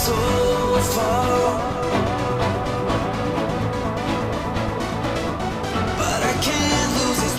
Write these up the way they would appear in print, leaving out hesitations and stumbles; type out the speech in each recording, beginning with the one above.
so far, but I can't lose this.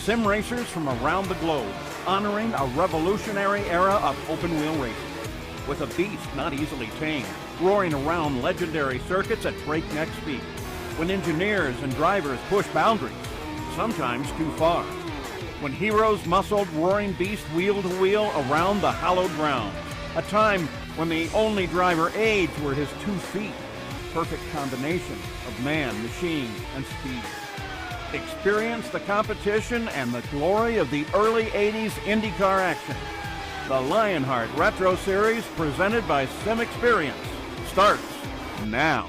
Sim racers from around the globe, honoring a revolutionary era of open-wheel racing. With a beast not easily tamed, roaring around legendary circuits at breakneck speed. When engineers and drivers push boundaries, sometimes too far. When heroes muscled roaring beast wheel to wheel around the hallowed grounds. A time when the only driver aids were his 2 feet. Perfect combination of man, machine, and speed. Experience the competition and the glory of the early 80s IndyCar action. The Lionheart Retro Series, presented by Sim Experience, starts now.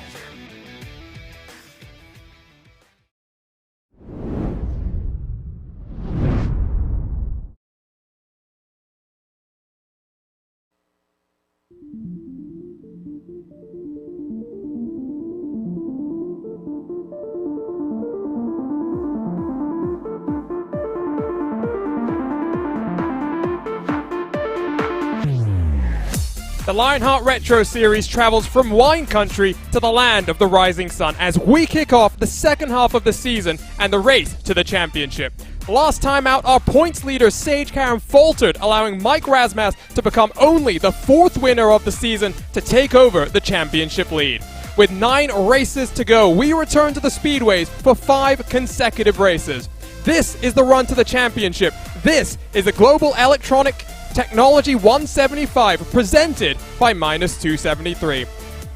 The Lionheart Retro Series travels from wine country to the land of the rising sun as we kick off the second half of the season and the race to the championship. Last time out, our points leader Sage Karam faltered, allowing Mike Razmas to become only the 4th winner of the season to take over the championship lead. With 9 races to go, we return to the speedways for 5 consecutive races. This is the run to the championship. This is the Global Electronic Technology 175, presented by Minus 273.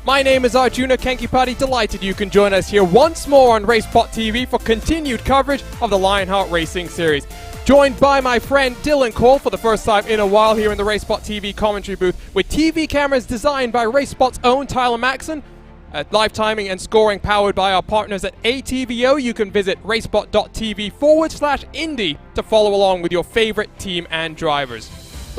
My name is Arjuna Kenkipati. Delighted you can join us here once more on RaceBot TV for continued coverage of the Lionheart Racing Series. Joined by my friend Dylan Cole for the first time in a while here in the RaceBot TV commentary booth, with TV cameras designed by RaceBot's own Tyler Maxon. Live timing and scoring powered by our partners at ATVO. You can visit racebot.tv/Indy to follow along with your favorite team and drivers.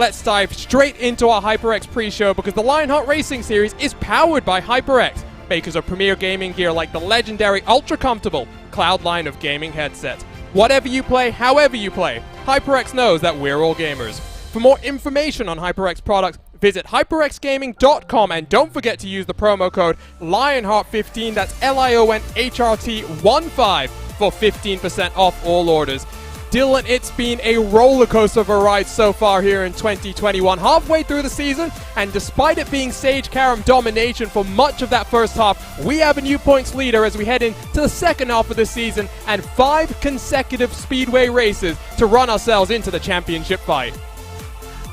let's dive straight into our HyperX pre-show because the Lionheart Racing Series is powered by HyperX, makers of premier gaming gear like the legendary ultra-comfortable Cloud line of gaming headsets. Whatever you play, however you play, HyperX knows that we're all gamers. For more information on HyperX products, visit hyperxgaming.com and don't forget to use the promo code Lionheart15, that's LIONHRT15 for 15% off all orders. Dylan, it's been a roller coaster of a ride so far here in 2021, halfway through the season, and despite it being Sage Karam domination for much of that first half, we have a new points leader as we head into the second half of the season and 5 consecutive speedway races to run ourselves into the championship fight.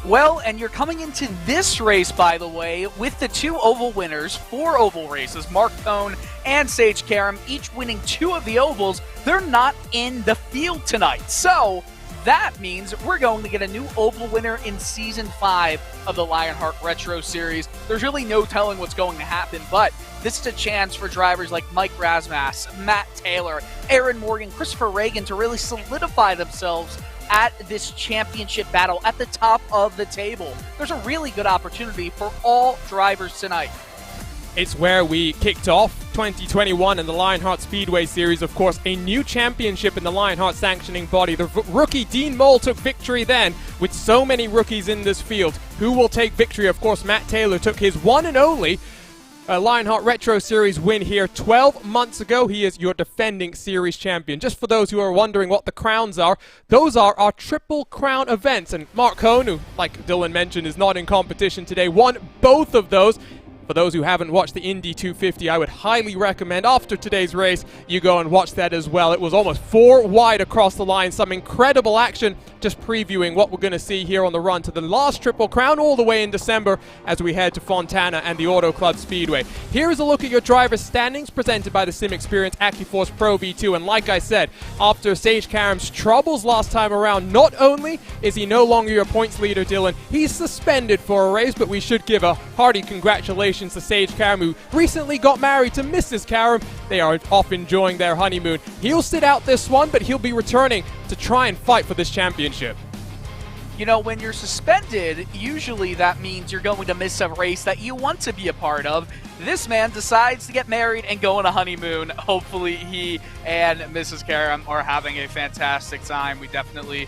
Well, and you're coming into this race, by the way, with the 2 oval winners, 4 oval races, Mark Cohn and Sage Karam, each winning 2 of the ovals. They're not in the field tonight. So that means we're going to get a new oval winner in Season 5 of the Lionheart Retro Series. There's really no telling what's going to happen, but this is a chance for drivers like Mike Rasmussen, Matt Taylor, Aaron Morgan, Christopher Reagan to really solidify themselves at this championship battle at the top of the table. There's a really good opportunity for all drivers tonight. It's where we kicked off 2021 in the Lionheart Speedway Series. Of course, a new championship in the Lionheart sanctioning body. The rookie Dean Mole took victory then, with so many rookies in this field. Who will take victory? Of course, Matt Taylor took his one and only Lionheart Retro Series win here 12 months ago. He is your defending series champion. Just for those who are wondering what the crowns are, those are our Triple Crown events. And Mark Cohn, who, like Dylan mentioned, is not in competition today, won both of those. For those who haven't watched the Indy 250, I would highly recommend after today's race you go and watch that as well. It was almost 4 wide across the line. Some incredible action, just previewing what we're going to see here on the run to the last Triple Crown all the way in December as we head to Fontana and the Auto Club Speedway. Here is a look at your driver's standings presented by the Sim Experience AccuForce Pro V2. And like I said, after Sage Karam's troubles last time around, not only is he no longer your points leader, Dylan, he's suspended for a race, but we should give a hearty congratulations to Sage Karam, who recently got married to Mrs. Karam. They are off enjoying their honeymoon. He'll sit out this one, but he'll be returning to try and fight for this championship. You know, when you're suspended, usually that means you're going to miss a race that you want to be a part of. This man decides to get married and go on a honeymoon. Hopefully he and Mrs. Karam are having a fantastic time. We definitely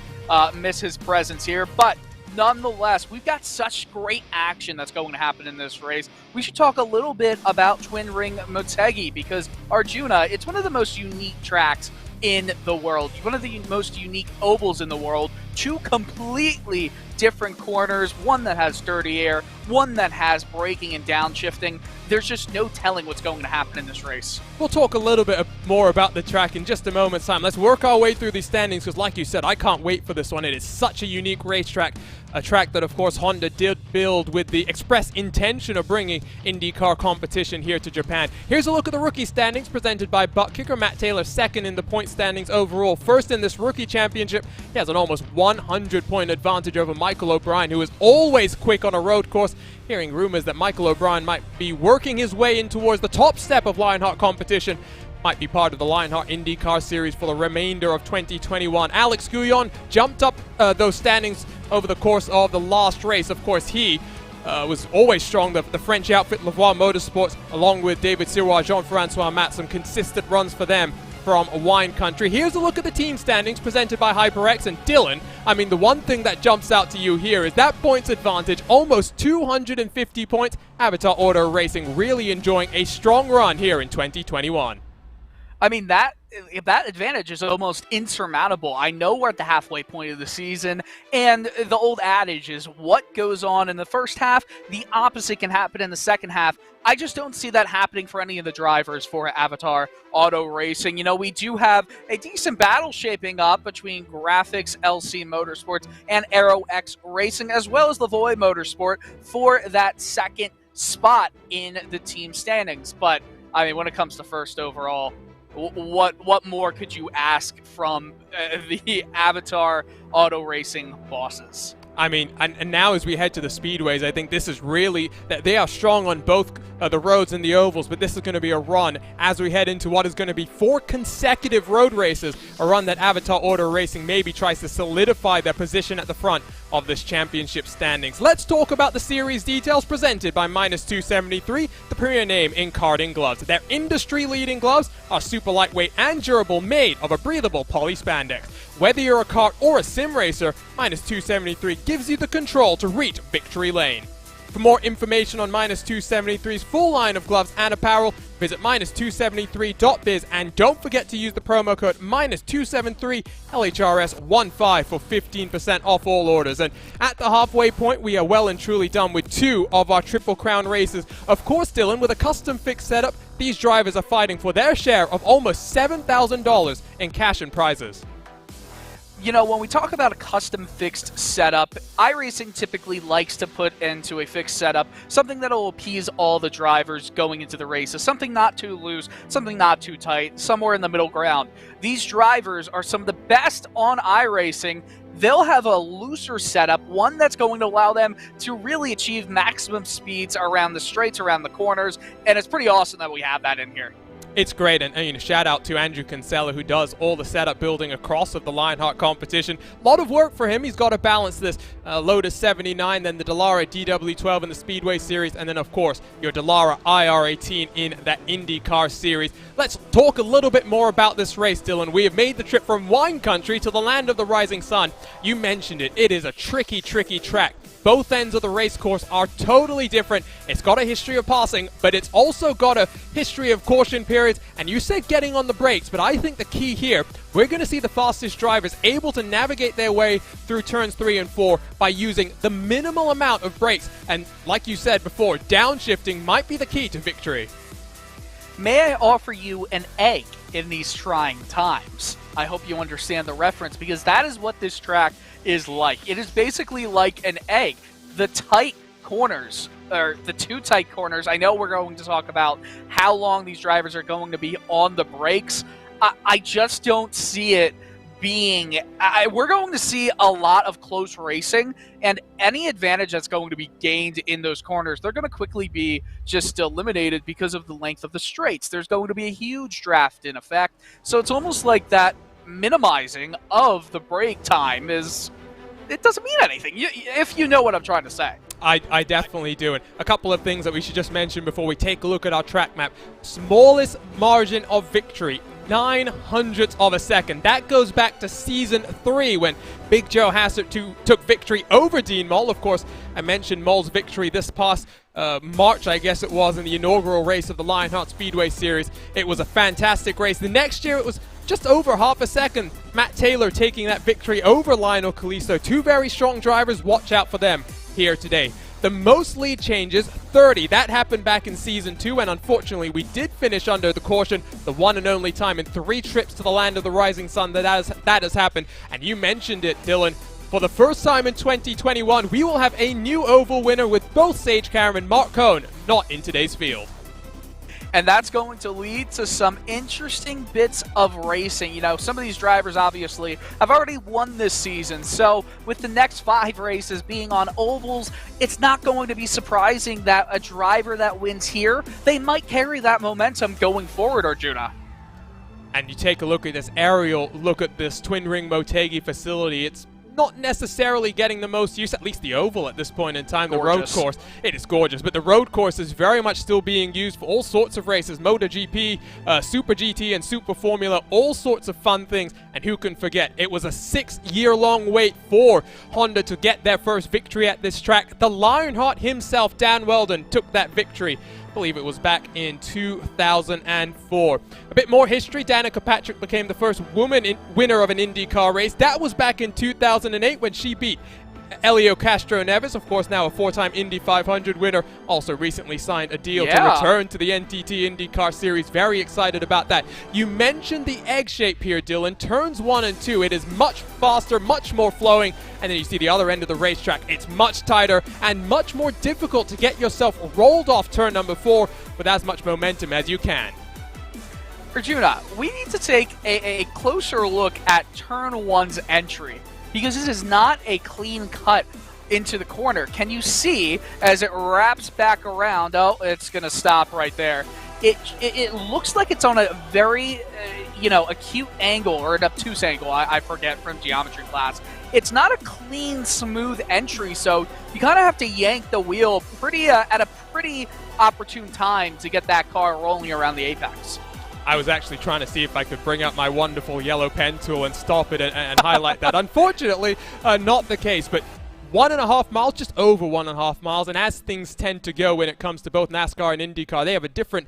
miss his presence here, but nonetheless, we've got such great action that's going to happen in this race. We should talk a little bit about Twin Ring Motegi because Arjuna, it's one of the most unique tracks in the world. One of the most unique ovals in the world. 2 completely different corners, one that has dirty air, one that has braking and downshifting. There's just no telling what's going to happen in this race. We'll talk a little bit more about the track in just a moment's time. Let's work our way through these standings because, like you said, I can't wait for this one. It is such a unique racetrack, a track that, of course, Honda did build with the express intention of bringing IndyCar competition here to Japan. Here's a look at the rookie standings presented by butt kicker Matt Taylor, second in the point standings overall. First in this rookie championship, he has an almost 100-point advantage over Michael O'Brien, who is always quick on a road course. Hearing rumors that Michael O'Brien might be working his way in towards the top step of Lionheart competition, might be part of the Lionheart IndyCar Series for the remainder of 2021. Alex Guyon jumped up those standings over the course of the last race. Of course, he was always strong. The French outfit Lavoie Motorsports, along with David Sirois, Jean-Francois Matt, some consistent runs for them from wine country. Here's a look at the team standings presented by HyperX. And Dylan, I mean, the one thing that jumps out to you here is that points advantage, almost 250 points. Avatar Auto Racing really enjoying a strong run here in 2021. I mean, that advantage is almost insurmountable. I know we're at the halfway point of the season, and the old adage is what goes on in the first half, the opposite can happen in the second half. I just don't see that happening for any of the drivers for Avatar Auto Racing. You know, we do have a decent battle shaping up between Graphics LC Motorsports and Aero X Racing, as well as Lavoie Motorsport for that second spot in the team standings. But, I mean, when it comes to first overall, what more could you ask from the Avatar Auto Racing bosses? I mean, and now as we head to the speedways, I think this is really, that they are strong on both the roads and the ovals, but this is going to be a run as we head into what is going to be 4 consecutive road races, a run that Avatar Auto Racing maybe tries to solidify their position at the front of this championship standings. Let's talk about the series details presented by Minus 273, the premier name in karting gloves. Their industry-leading gloves are super lightweight and durable, made of a breathable poly spandex. Whether you're a kart or a sim racer, Minus 273 gives you the control to reach victory lane. For more information on Minus 273's full line of gloves and apparel, visit minus273.biz, and don't forget to use the promo code Minus273LHRS15 for 15% off all orders. And at the halfway point, we are well and truly done with 2 of our Triple Crown races. Of course, Dylan, with a custom fixed setup, these drivers are fighting for their share of almost $7,000 in cash and prizes. You know, when we talk about a custom fixed setup, iRacing typically likes to put into a fixed setup something that will appease all the drivers going into the races. Something not too loose, something not too tight, somewhere in the middle ground. These drivers are some of the best on iRacing. They'll have a looser setup, one that's going to allow them to really achieve maximum speeds around the straights, around the corners, and it's pretty awesome that we have that in here. It's great, and shout out to Andrew Kinsella, who does all the setup building across of the Lionheart competition. A lot of work for him. He's got to balance this Lotus 79, then the Dallara DW12 in the Speedway Series, and then, of course, your Dallara IR18 in that IndyCar Series. Let's talk a little bit more about this race, Dylan. We have made the trip from wine country to the land of the rising sun. You mentioned it. It is a tricky, tricky track. Both ends of the race course are totally different. It's got a history of passing, but it's also got a history of caution periods. And you said getting on the brakes, but I think the key here, we're going to see the fastest drivers able to navigate their way through turns 3 and 4 by using the minimal amount of brakes. And like you said before, downshifting might be the key to victory. May I offer you an egg in these trying times? I hope you understand the reference, because that is what this track is like. It is basically like an egg. The tight corners, or the 2 tight corners, I know we're going to talk about how long these drivers are going to be on the brakes. I just don't see it being... we're going to see a lot of close racing, and any advantage that's going to be gained in those corners, they're going to quickly be just eliminated because of the length of the straights. There's going to be a huge draft in effect, so it's almost like that minimizing of the brake time is... it doesn't mean anything, if you know what I'm trying to say. I definitely do. And a couple of things that we should just mention before we take a look at our track map. Smallest margin of victory, 0.09 of a second. That goes back to Season 3 when Big Joe Hassett took victory over Dean Moll. Of course, I mentioned Moll's victory this past March, I guess it was, in the inaugural race of the Lionheart Speedway Series. It was a fantastic race. The next year, it was just over half a second. Matt Taylor taking that victory over Lionel Calisto. 2 very strong drivers. Watch out for them here today. The most lead changes, 30. That happened back in Season 2, and unfortunately, we did finish under the caution, the one and only time in 3 trips to the land of the rising sun that has happened. And you mentioned it, Dylan. For the first time in 2021, we will have a new oval winner with both Sage Karam and Mark Cohn not in today's field. And that's going to lead to some interesting bits of racing. You know, some of these drivers obviously have already won this season, so with the next 5 races being on ovals, it's not going to be surprising that a driver that wins here, they might carry that momentum going forward, Arjuna. And you take a look at this aerial look at this Twin Ring Motegi facility. It's not necessarily getting the most use, at least the oval at this point in time. Gorgeous. The road course, it is gorgeous, but the road course is very much still being used for all sorts of races, MotoGP, Super GT, and Super Formula, all sorts of fun things. And who can forget, it was a 6-year-long wait for Honda to get their first victory at this track. The Lionheart himself, Dan Weldon, took that victory. I believe it was back in 2004. A bit more history. Danica Patrick became the first woman winner of an IndyCar race. That was back in 2008 when she beat Elio Castro Neves, of course now a 4-time Indy 500 winner, also recently signed a deal to return to the NTT IndyCar Series. Very excited about that. You mentioned the egg shape here, Dylan. Turns 1 and 2, it is much faster, much more flowing, and then you see the other end of the racetrack. It's much tighter and much more difficult to get yourself rolled off turn number 4 with as much momentum as you can. Arjuna, we need to take a closer look at turn 1's entry, because this is not a clean cut into the corner. Can you see as it wraps back around? Oh, it's going to stop right there. It looks like it's on a very, acute angle, or an obtuse angle, I forget from geometry class. it's not a clean, smooth entry, so you kind of have to yank the wheel at a pretty opportune time to get that car rolling around the apex. I was actually trying to see if I could bring out my wonderful yellow pen tool and stop it and highlight that. Unfortunately, not the case, but 1.5 miles, just over 1.5 miles, and as things tend to go when it comes to both NASCAR and IndyCar, they have a different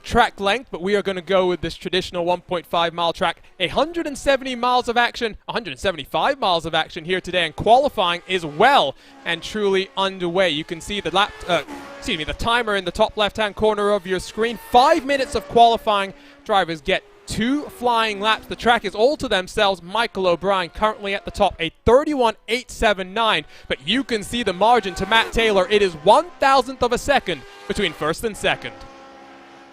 track length, but we are going to go with this traditional 1.5 mile track. 170 miles of action, 175 miles of action here today, and qualifying is well and truly underway. You can see the the timer in the top left-hand corner of your screen. 5 minutes of qualifying. Drivers get 2 flying laps. The track is all to themselves. Michael O'Brien currently at the top, a 31.879, but you can see the margin to Matt Taylor. It is 1,000th of a second between first and second.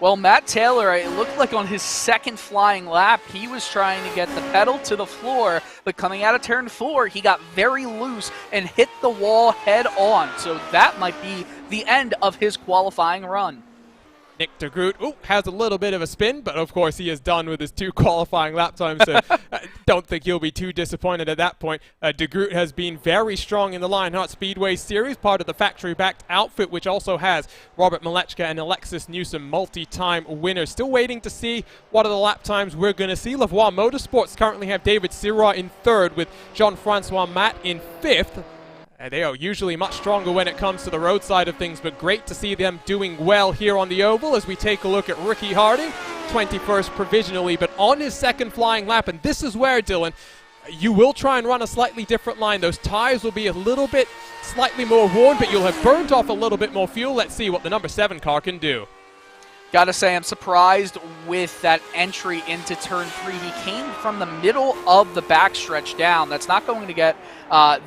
Well, Matt Taylor, it looked like on his second flying lap, he was trying to get the pedal to the floor, but coming out of turn 4, he got very loose and hit the wall head on. So that might be the end of his qualifying run. Nick de Groot has a little bit of a spin, but of course he is done with his 2 qualifying lap times, so don't think you'll be too disappointed at that point. De Groot has been very strong in the Lionheart Speedway Series, part of the factory-backed outfit, which also has Robert Malechka and Alexis Newsom, multi-time winners. Still waiting to see what are the lap times we're going to see. Lavoie Motorsports currently have David Sirois in 3rd with Jean-Francois Matt in 5th. They are usually much stronger when it comes to the road side of things, but great to see them doing well here on the oval as we take a look at Ricky Harding, 21st provisionally, but on his second flying lap. And this is where, Dylan, you will try and run a slightly different line. Those tires will be a little bit slightly more worn, but you'll have burnt off a little bit more fuel. Let's see what the number 7 car can do. Gotta say, I'm surprised with that entry into turn 3. He came from the middle of the backstretch down. That's not going to get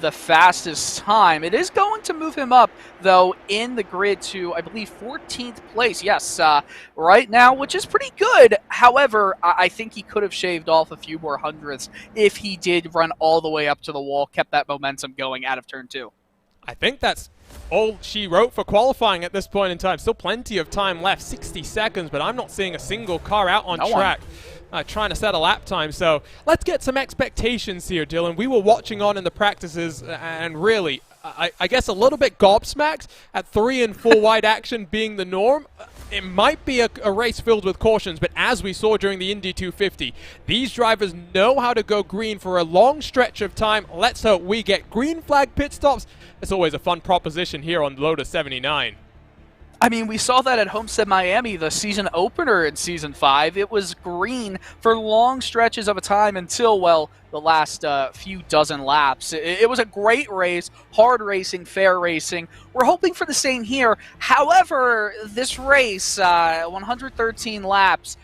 the fastest time. It is going to move him up, though, in the grid to, I believe, 14th place. Yes, right now, which is pretty good. However, I think he could have shaved off a few more hundredths if he did run all the way up to the wall, kept that momentum going out of turn 2. I think that's all she wrote for qualifying at this point in time. Still plenty of time left, 60 seconds, but I'm not seeing a single car out on track trying to set a lap time. So let's get some expectations here, Dylan. We were watching on in the practices and really, I guess a little bit gobsmacked at 3 and 4 wide action being the norm. It might be a race filled with cautions, but as we saw during the Indy 250, these drivers know how to go green for a long stretch of time. Let's hope we get green flag pit stops. It's always a fun proposition here on Lotus 79. I mean, we saw that at Homestead Miami, the season opener in Season 5. It was green for long stretches of a time until, well, the last few dozen laps. It was a great race, hard racing, fair racing. We're hoping for the same here. However, this race, 113 laps,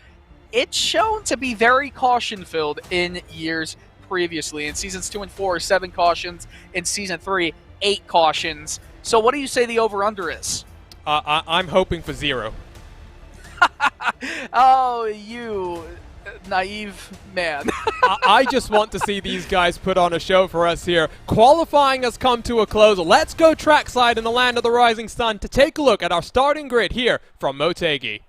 it's shown to be very caution-filled in years previously. In Seasons 2 and 4, 7 cautions. In Season 3, 8 cautions. So what do you say the over-under is? I'm hoping for 0. Oh, you naive man. I just want to see these guys put on a show for us here. Qualifying has come to a close. Let's go trackside in the land of the rising sun to take a look at our starting grid here from Motegi.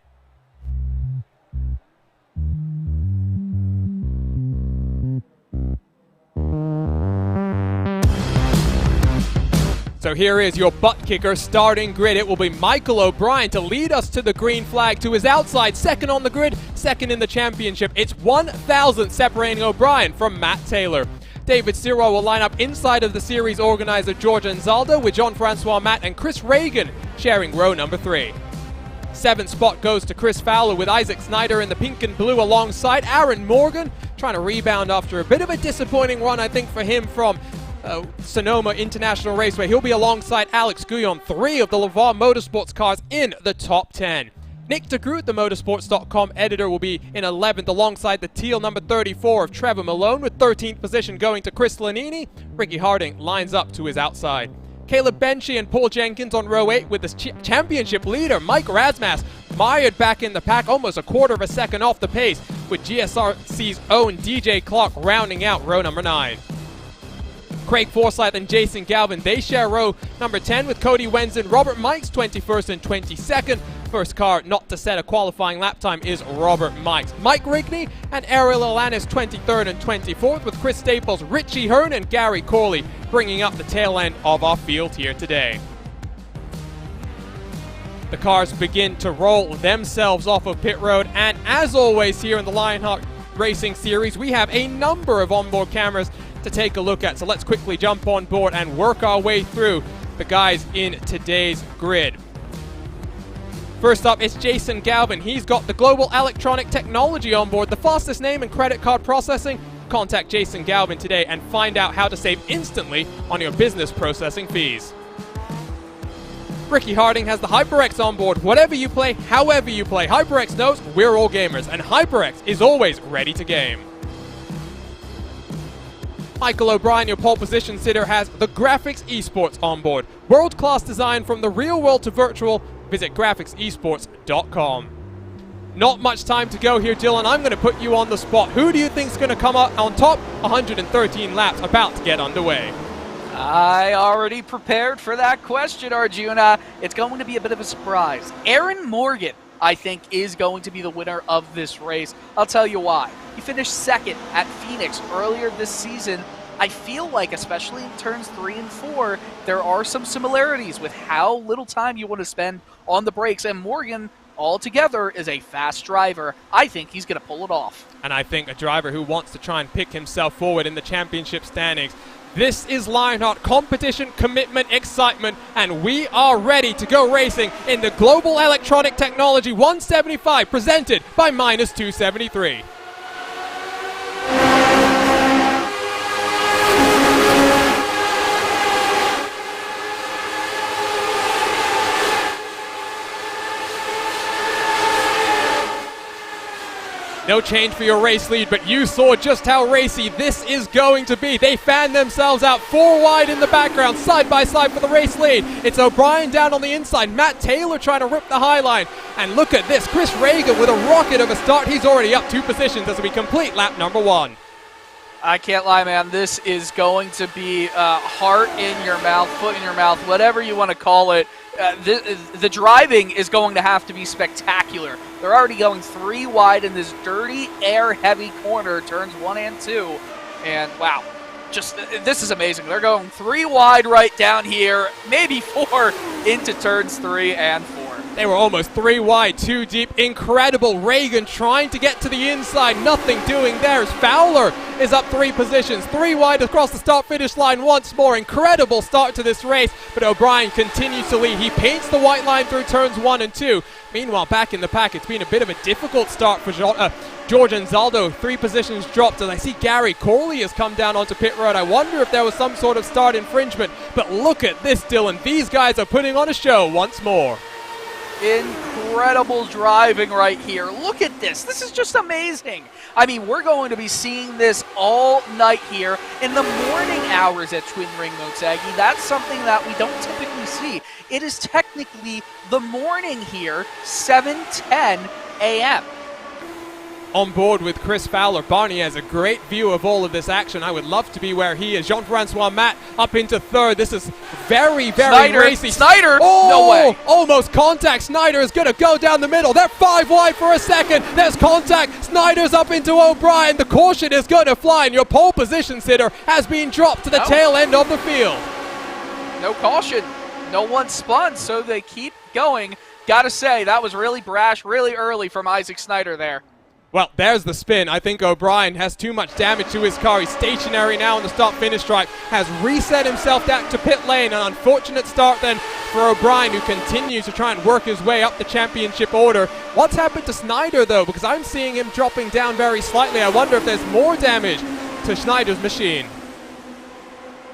So here is your butt kicker starting grid. It will be Michael O'Brien to lead us to the green flag to his outside. Second on the grid, second in the championship. It's 1,000 separating O'Brien from Matt Taylor. David Sirois will line up inside of the series organizer George Anzaldo with Jean-Francois Matt and Chris Reagan sharing row number 3. 7th spot goes to Chris Fowler with Isaac Snyder in the pink and blue alongside Aaron Morgan, trying to rebound after a bit of a disappointing run, I think, for him from Sonoma International Raceway. He'll be alongside Alex Guyon, 3 of the Lavoie Motorsports cars in the top 10. Nick de Groot, the motorsports.com editor, will be in 11th alongside the teal number 34 of Trevor Malone, with 13th position going to Chris Lanini. Ricky Harding lines up to his outside. Caleb Benchy and Paul Jenkins on row 8 with the championship leader Mike Razmas mired back in the pack, almost a quarter of a second off the pace, with GSRC's own DJ Clark rounding out row number 9. Craig Forsyth and Jason Galvin, they share row number 10 with Cody Wenz and Robert Mikes 21st and 22nd. first car not to set a qualifying lap time is Robert Mikes. Mike Rigney and Ariel Alanis 23rd and 24th, with Chris Staples, Richie Hearn and Gary Corley bringing up the tail end of our field here today. The cars begin to roll themselves off of pit road, and as always here in the Lionheart Racing Series, we have a number of onboard cameras to take a look at. So let's quickly jump on board and work our way through the guys in today's grid. First up, it's Jason Galvin. He's got the global electronic technology on board, the fastest name in credit card processing. Contact Jason Galvin today and find out how to save instantly on your business processing fees. Ricky Harding has the HyperX on board. Whatever you play, however you play, HyperX knows we're all gamers, and HyperX is always ready to game. Michael O'Brien, your pole position sitter, has the Graphics Esports on board. World-class design from the real world to virtual. Visit graphicsesports.com. Not much time to go here, Dylan. I'm going to put you on the spot. Who do you think is going to come out on top? 113 laps about to get underway. I already prepared for that question, Arjuna. It's going to be a bit of a surprise. Aaron Morgan, I think, is going to be the winner of this race. I'll tell you why. He finished second at Phoenix earlier this season. I feel like, especially in turns 3 and 4, there are some similarities with how little time you want to spend on the brakes, and Morgan altogether is a fast driver. I think he's going to pull it off. And I think a driver who wants to try and pick himself forward in the championship standings. This is Lionheart, competition, commitment, excitement, and we are ready to go racing in the Global Electronic Technology 175, presented by Minus 273. No change for your race lead, but you saw just how racy this is going to be. They fan themselves out 4 wide in the background, side by side for the race lead. It's O'Brien down on the inside, Matt Taylor trying to rip the high line. And look at this, Chris Reagan with a rocket of a start. He's already up 2 positions as we complete lap number 1. I can't lie, man. This is going to be heart in your mouth, foot in your mouth, whatever you want to call it. The driving is going to have to be spectacular. They're already going 3 wide in this dirty, air-heavy corner, turns 1 and 2. And, wow, just this is amazing. They're going 3 wide right down here, maybe 4 into turns 3 and 4. They were almost 3 wide, 2 deep. Incredible. Reagan trying to get to the inside. Nothing doing there as Fowler is up 3 positions. 3 wide across the start-finish line once more. Incredible start to this race, but O'Brien continues to lead. He paints the white line through turns 1 and 2. Meanwhile, back in the pack, it's been a bit of a difficult start for George Anzaldo. 3 positions dropped, and I see Gary Corley has come down onto pit road. I wonder if there was some sort of start infringement, but look at this, Dylan. These guys are putting on a show once more. Incredible driving right here. Look at this. This is just amazing. I mean, we're going to be seeing this all night here in the morning hours at Twin Ring Motegi. That's something that we don't typically see. It is technically the morning here, 7:10 a.m. On board with Chris Fowler. Barney has a great view of all of this action. I would love to be where he is. Jean-Francois Matt up into 3rd. This is very, very racy. Snyder! Oh, no way. Almost contact. Snyder is going to go down the middle. They're 5 wide for a second. There's contact. Snyder's up into O'Brien. The caution is going to fly, and your pole position sitter has been dropped to the tail end of the field. No caution. No one spun, so they keep going. Gotta say, that was really brash, really early from Isaac Snyder there. Well, there's the spin. I think O'Brien has too much damage to his car. He's stationary now on the start-finish stripe, has reset himself down to pit lane. An unfortunate start then for O'Brien, who continues to try and work his way up the championship order. What's happened to Snyder, though? Because I'm seeing him dropping down very slightly. I wonder if there's more damage to Schneider's machine.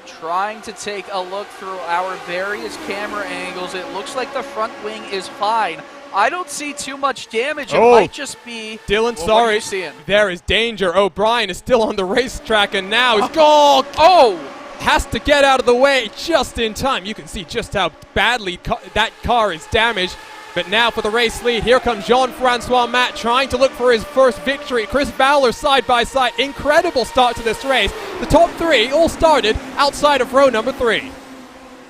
Trying to take a look through our various camera angles. It looks like the front wing is fine. I don't see too much damage. It might just be... Dylan, well, sorry. What are you seeing? There is danger. O'Brien is still on the racetrack, and now he's gone. Oh! Has to get out of the way just in time. You can see just how badly that car is damaged. But now for the race lead, here comes Jean-Francois Matt trying to look for his first victory. Chris Fowler side by side. Incredible start to this race. The top 3 all started outside of row number 3.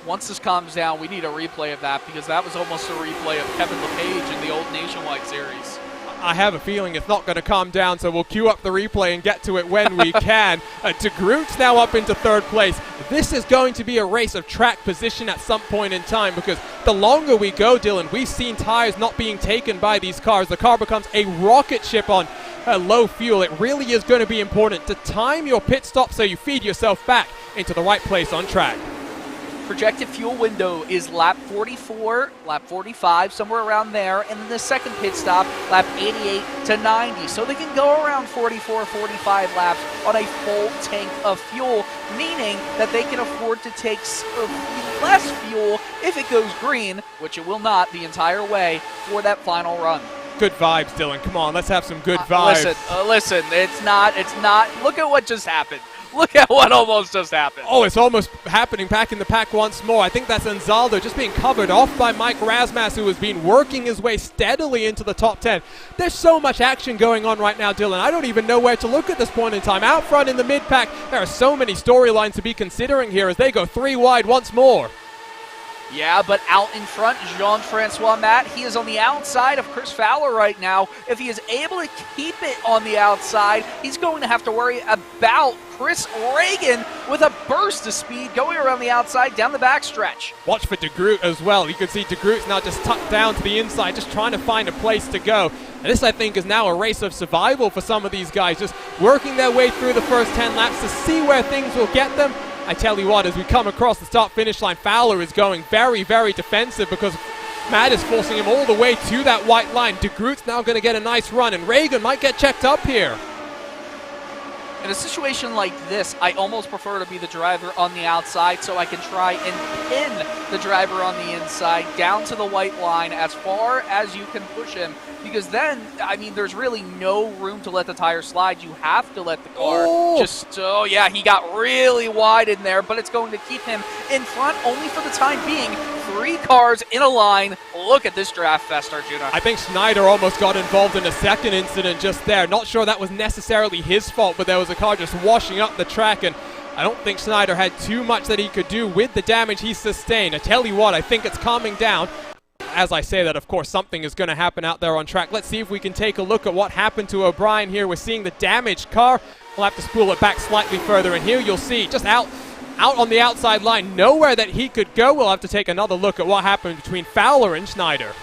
once this calms down, we need a replay of that because that was almost a replay of Kevin LePage in the old Nationwide series. I have a feeling it's not going to calm down, so we'll queue up the replay and get to it when we can. De Groot's now up into third place. This is going to be a race of track position at some point in time because the longer we go, Dylan, we've seen tires not being taken by these cars. The car becomes a rocket ship on low fuel. It really is going to be important to time your pit stop so you feed yourself back into the right place on track. Projected fuel window is lap 44, lap 45, somewhere around there, and then the second pit stop, lap 88 to 90. So they can go around 44, 45 laps on a full tank of fuel, meaning that they can afford to take less fuel if it goes green, which it will not the entire way, for that final run. Good vibes, Dylan. Come on, let's have some good vibes. Listen, it's not, look at what just happened. Look at what almost just happened. Oh, it's almost happening back in the pack once more. I think that's Anzaldo just being covered off by Mike Razmas, who has been working his way steadily into the top 10. There's so much action going on right now, Dylan. I don't even know where to look at this point in time. Out front in the mid-pack, there are so many storylines to be considering here as they go 3 wide once more. Yeah, but out in front, Jean-Francois Matt, he is on the outside of Chris Fowler right now. If he is able to keep it on the outside, he's going to have to worry about Chris Reagan with a burst of speed going around the outside down the backstretch. Watch for De Groot as well. You can see De Groot's now just tucked down to the inside, just trying to find a place to go. And this, I think, is now a race of survival for some of these guys, just working their way through the first 10 laps to see where things will get them. I tell you what, as we come across the start-finish line, Fowler is going very, very defensive because Matt is forcing him all the way to that white line. De Groot's now going to get a nice run, and Reagan might get checked up here. In a situation like this, I almost prefer to be the driver on the outside so I can try and pin the driver on the inside down to the white line as far as you can push him. Because then, I mean, there's really no room to let the tire slide. You have to let the car oh yeah, he got really wide in there, but it's going to keep him in front only for the time being. 3 cars in a line. Look at this draft fest, Arjuna. I think Schneider almost got involved in a second incident just there. Not sure that was necessarily his fault, but there was a car just washing up the track, and I don't think Schneider had too much that he could do with the damage he sustained. I tell you what, I think it's calming down. As I say that, of course, something is going to happen out there on track. Let's see if we can take a look at what happened to O'Brien here. We're seeing the damaged car. We'll have to spool it back slightly further, and here you'll see just out on the outside line, nowhere that he could go. We'll have to take another look at what happened between Fowler and Schneider.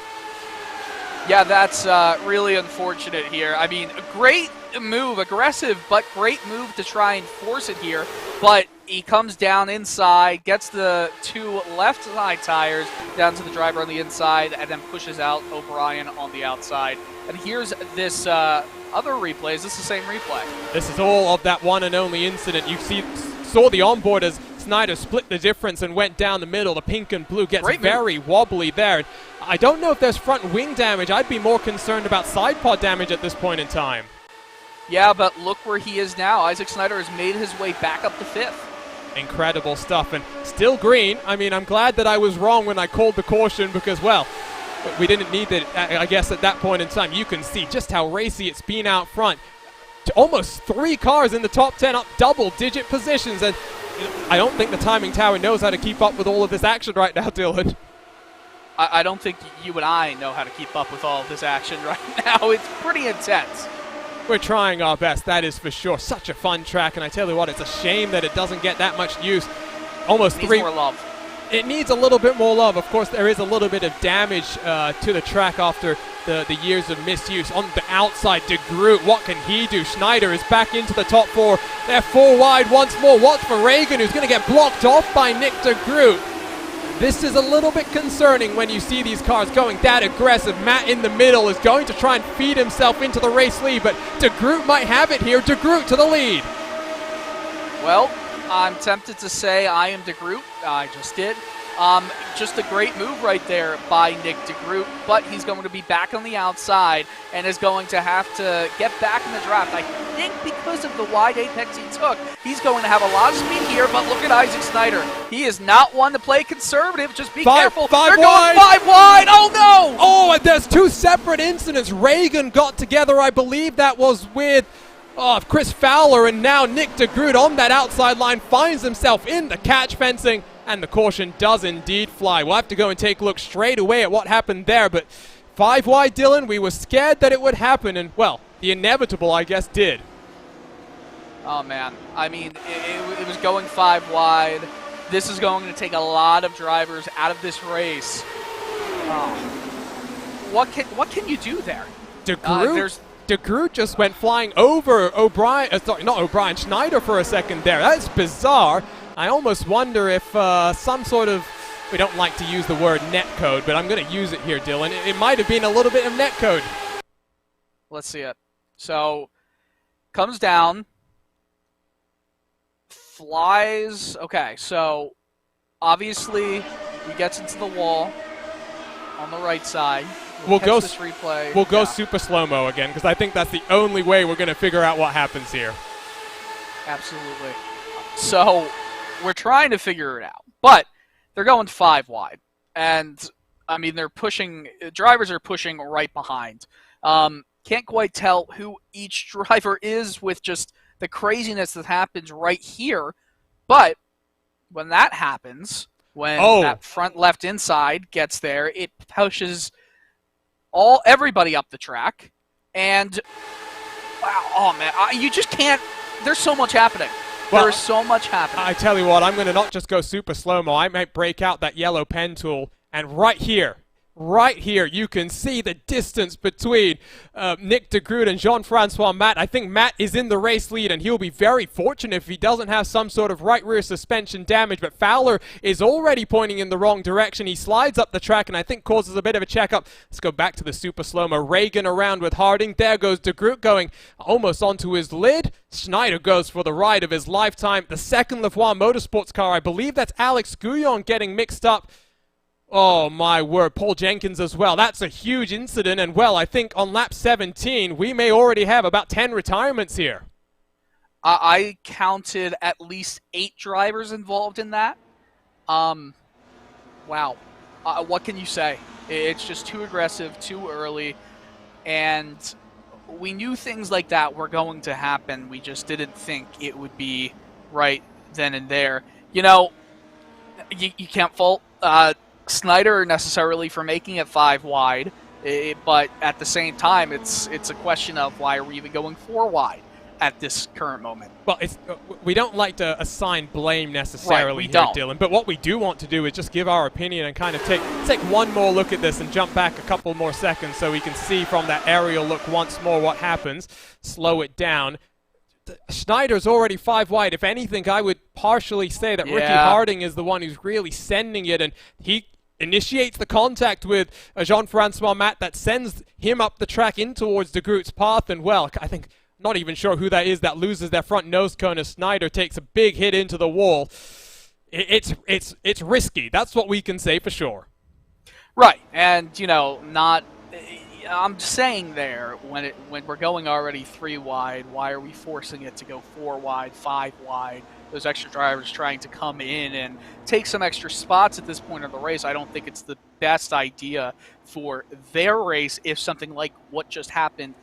Yeah, that's really unfortunate here. I mean, a great move, aggressive, but great move to try and force it here. But he comes down inside, gets the 2 left side tires down to the driver on the inside, and then pushes out O'Brien on the outside. And here's this other replay. Is this the same replay? This is all of that one and only incident. You saw the onboard as Schneider split the difference and went down the middle. The pink and blue gets very wobbly there. I don't know if there's front wing damage. I'd be more concerned about side pod damage at this point in time. Yeah, but look where he is now. Isaac Schneider has made his way back up to 5th. Incredible stuff, and still green. I mean, I'm glad that I was wrong when I called the caution because, well, we didn't need it, I guess, at that point in time. You can see just how racy it's been out front. Almost 3 cars in the top 10 up double-digit positions, and I don't think the timing tower knows how to keep up with all of this action right now, Dylan. I don't think you and I know how to keep up with all of this action right now. It's pretty intense. We're trying our best, that is for sure. Such a fun track, and I tell you what, it's a shame that it doesn't get that much use. Almost it needs 3 more love. It needs a little bit more love. Of course, there is a little bit of damage to the track after the years of misuse. On the outside, De Groot, what can he do? Schneider is back into the top 4. They're 4 wide once more. Watch for Reagan, who's going to get blocked off by Nick De Groot. This is a little bit concerning when you see these cars going that aggressive. Matt in the middle is going to try and feed himself into the race lead, but De Groot might have it here. De Groot to the lead. Well, I'm tempted to say I am De Groot. I just did. Just a great move right there by Nick De Groot, but he's going to be back on the outside and is going to have to get back in the draft. I think because of the wide apex he took, he's going to have a lot of speed here, but look at Isaac Schneider. He is not one to play conservative. Just be careful. They're going 5 wide. Oh, no! Oh, and there's 2 separate incidents. Reagan got together. I believe that was with Chris Fowler, and now Nick De Groot on that outside line finds himself in the catch fencing. and the caution does indeed fly. We'll have to go and take a look straight away at what happened there, but 5 wide, Dylan, we were scared that it would happen, and, well, the inevitable, I guess, did. Oh, man. I mean, it was going 5 wide. This is going to take a lot of drivers out of this race. Oh. What can you do there? DeGroot just went flying over Schneider for a second there. That's bizarre. I almost wonder if some sort of, we don't like to use the word netcode, but I'm going to use it here, Dylan. It might have been a little bit of netcode. Let's see it. So, comes down, flies. Okay, so obviously he gets into the wall on the right side. We'll go this replay. We'll go super slow-mo again, because I think that's the only way we're going to figure out what happens here. Absolutely. So we're trying to figure it out, but they're going 5 wide, and I mean drivers are pushing right behind. Can't quite tell who each driver is with just the craziness that happens right here, but when that happens, when that front left inside gets there, it pushes everybody up the track, and wow, oh man, you just can't. There's so much happening. Well, there's so much happening. I tell you what, I'm going to not just go super slow-mo. I might break out that yellow pen tool, and right here, you can see the distance between Nick DeGroot and Jean-Francois Matt. I think Matt is in the race lead, and he'll be very fortunate if he doesn't have some sort of right rear suspension damage. But Fowler is already pointing in the wrong direction. He slides up the track and I think causes a bit of a checkup. Let's go back to the super slow-mo. Reagan around with Harding. There goes DeGroot going almost onto his lid. Schneider goes for the ride of his lifetime. The second Lavoie Motorsports car, I believe that's Alex Gouillon getting mixed up. Oh, my word. Paul Jenkins as well. That's a huge incident. And, well, I think on lap 17, we may already have about 10 retirements here. I counted at least 8 drivers involved in that. Wow. What can you say? It's just too aggressive, too early. And we knew things like that were going to happen. We just didn't think it would be right then and there. You know, you can't fault Schneider necessarily for making it 5 wide, but at the same time, it's a question of why are we even going 4 wide at this current moment? Well, we don't like to assign blame necessarily here, Dylan, but what we do want to do is just give our opinion and kind of take one more look at this and jump back a couple more seconds so we can see from that aerial look once more what happens, slow it down. Schneider's already 5 wide. If anything, I would partially say that Ricky Harding is the one who's really sending it, and he initiates the contact with Jean-Francois Matt that sends him up the track in towards DeGroot's path, and well, I think, not even sure who that is that loses their front nose cone as Schneider takes a big hit into the wall. It's risky. That's what we can say for sure. Right, and, you know, I'm saying there, when we're going already 3 wide, why are we forcing it to go 4 wide, 5 wide? Those extra drivers trying to come in and take some extra spots at this point of the race. I don't think it's the best idea for their race if something like what just happened.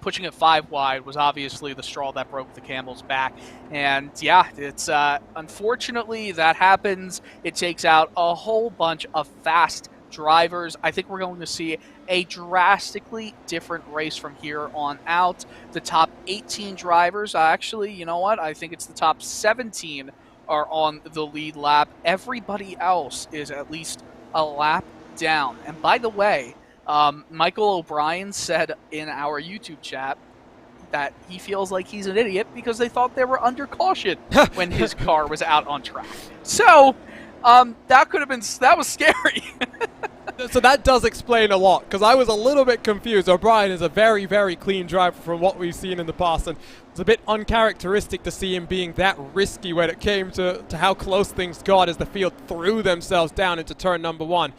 Pushing it 5 wide was obviously the straw that broke the camel's back. And yeah, it's unfortunately that happens. It takes out a whole bunch of fast drivers. I think we're going to see a drastically different race from here on out. The top 18 drivers, actually, you know what? I think it's the top 17 are on the lead lap. Everybody else is at least a lap down. And by the way, Michael O'Brien said in our YouTube chat that he feels like he's an idiot because they thought they were under caution when his car was out on track. So, that was scary. So that does explain a lot, because I was a little bit confused. O'Brien is a very, very clean driver from what we've seen in the past, and it's a bit uncharacteristic to see him being that risky when it came to how close things got as the field threw themselves down into turn number 1.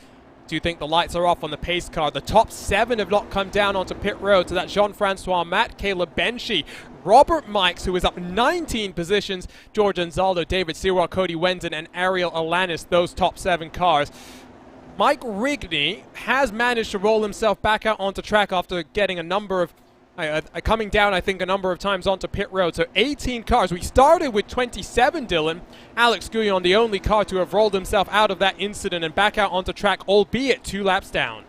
Do you think the lights are off on the pace car? The top 7 have not come down onto pit road, so that's Jean-Francois Matt, Caleb Benshi, Robert Mikes, who is up 19 positions, George Anzaldo, David Sewell, Cody Wendon, and Ariel Alanis, those top 7 cars. Mike Rigney has managed to roll himself back out onto track after getting a number of, coming down, I think, a number of times onto pit road. So 18 cars. We started with 27, Dylan. Alex Guyon, the only car to have rolled himself out of that incident and back out onto track, albeit 2 laps down.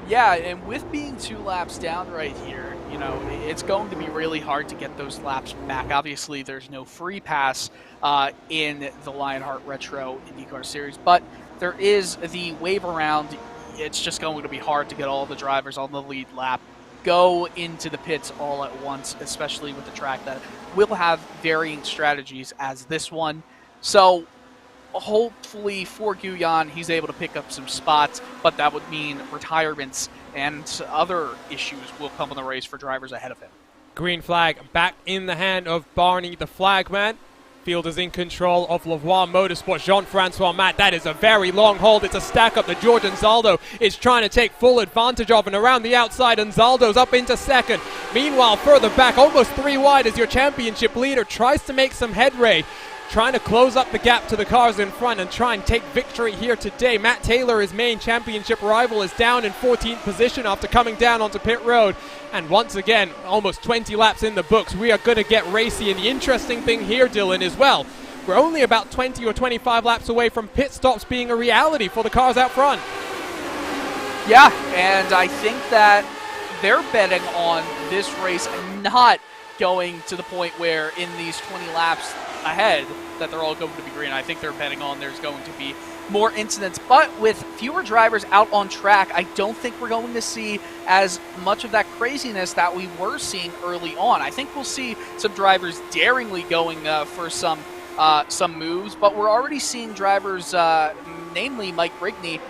Yeah, and with being 2 laps down right here, you know, it's going to be really hard to get those laps back. Obviously, there's no free pass in the Lionheart Retro IndyCar Series, but there is the wave around. It's just going to be hard to get all the drivers on the lead lap go into the pits all at once, especially with the track that will have varying strategies as this one. So hopefully for Guyon, he's able to pick up some spots, but that would mean retirements and other issues will come in the race for drivers ahead of him. Green flag back in the hand of Barney, the flagman. Field is in control of Lavoie Motorsport. Jean-Francois Matt, that is a very long hold. It's a stack up that George Anzaldo is trying to take full advantage of, and around the outside, Anzaldo's up into second. Meanwhile, further back, almost 3 wide as your championship leader tries to make some headway, trying to close up the gap to the cars in front and try and take victory here today. Matt Taylor, his main championship rival, is down in 14th position after coming down onto pit road. And once again, almost 20 laps in the books. We are going to get racy. And the interesting thing here, Dylan, as well, we're only about 20 or 25 laps away from pit stops being a reality for the cars out front. Yeah, and I think that they're betting on this race not going to the point where in these 20 laps ahead that they're all going to be green. I think they're betting on there's going to be more incidents, but with fewer drivers out on track, I don't think we're going to see as much of that craziness that we were seeing early on. I think we'll see some drivers daringly going for some moves, but we're already seeing drivers, namely Mike Rigney,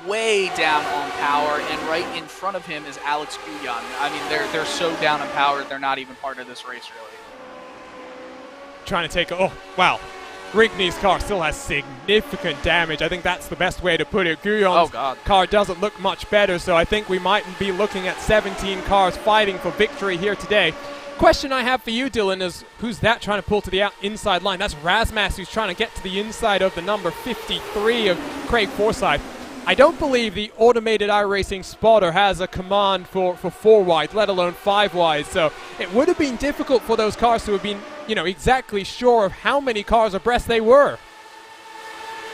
way down on power, and right in front of him is Alex Guyon. I mean, they're so down on power, they're not even part of this race, really. Trying to take, oh, wow. Rigney's car still has significant damage. I think that's the best way to put it. Guyon's car doesn't look much better, so I think we might be looking at 17 cars fighting for victory here today. Question I have for you, Dylan, is who's that trying to pull to the inside line? That's Razmas, who's trying to get to the inside of the number 53 of Craig Forsyth. I don't believe the automated iRacing spotter has a command for 4 wide, let alone 5 wide. So it would have been difficult for those cars to have been, you know, exactly sure of how many cars abreast they were.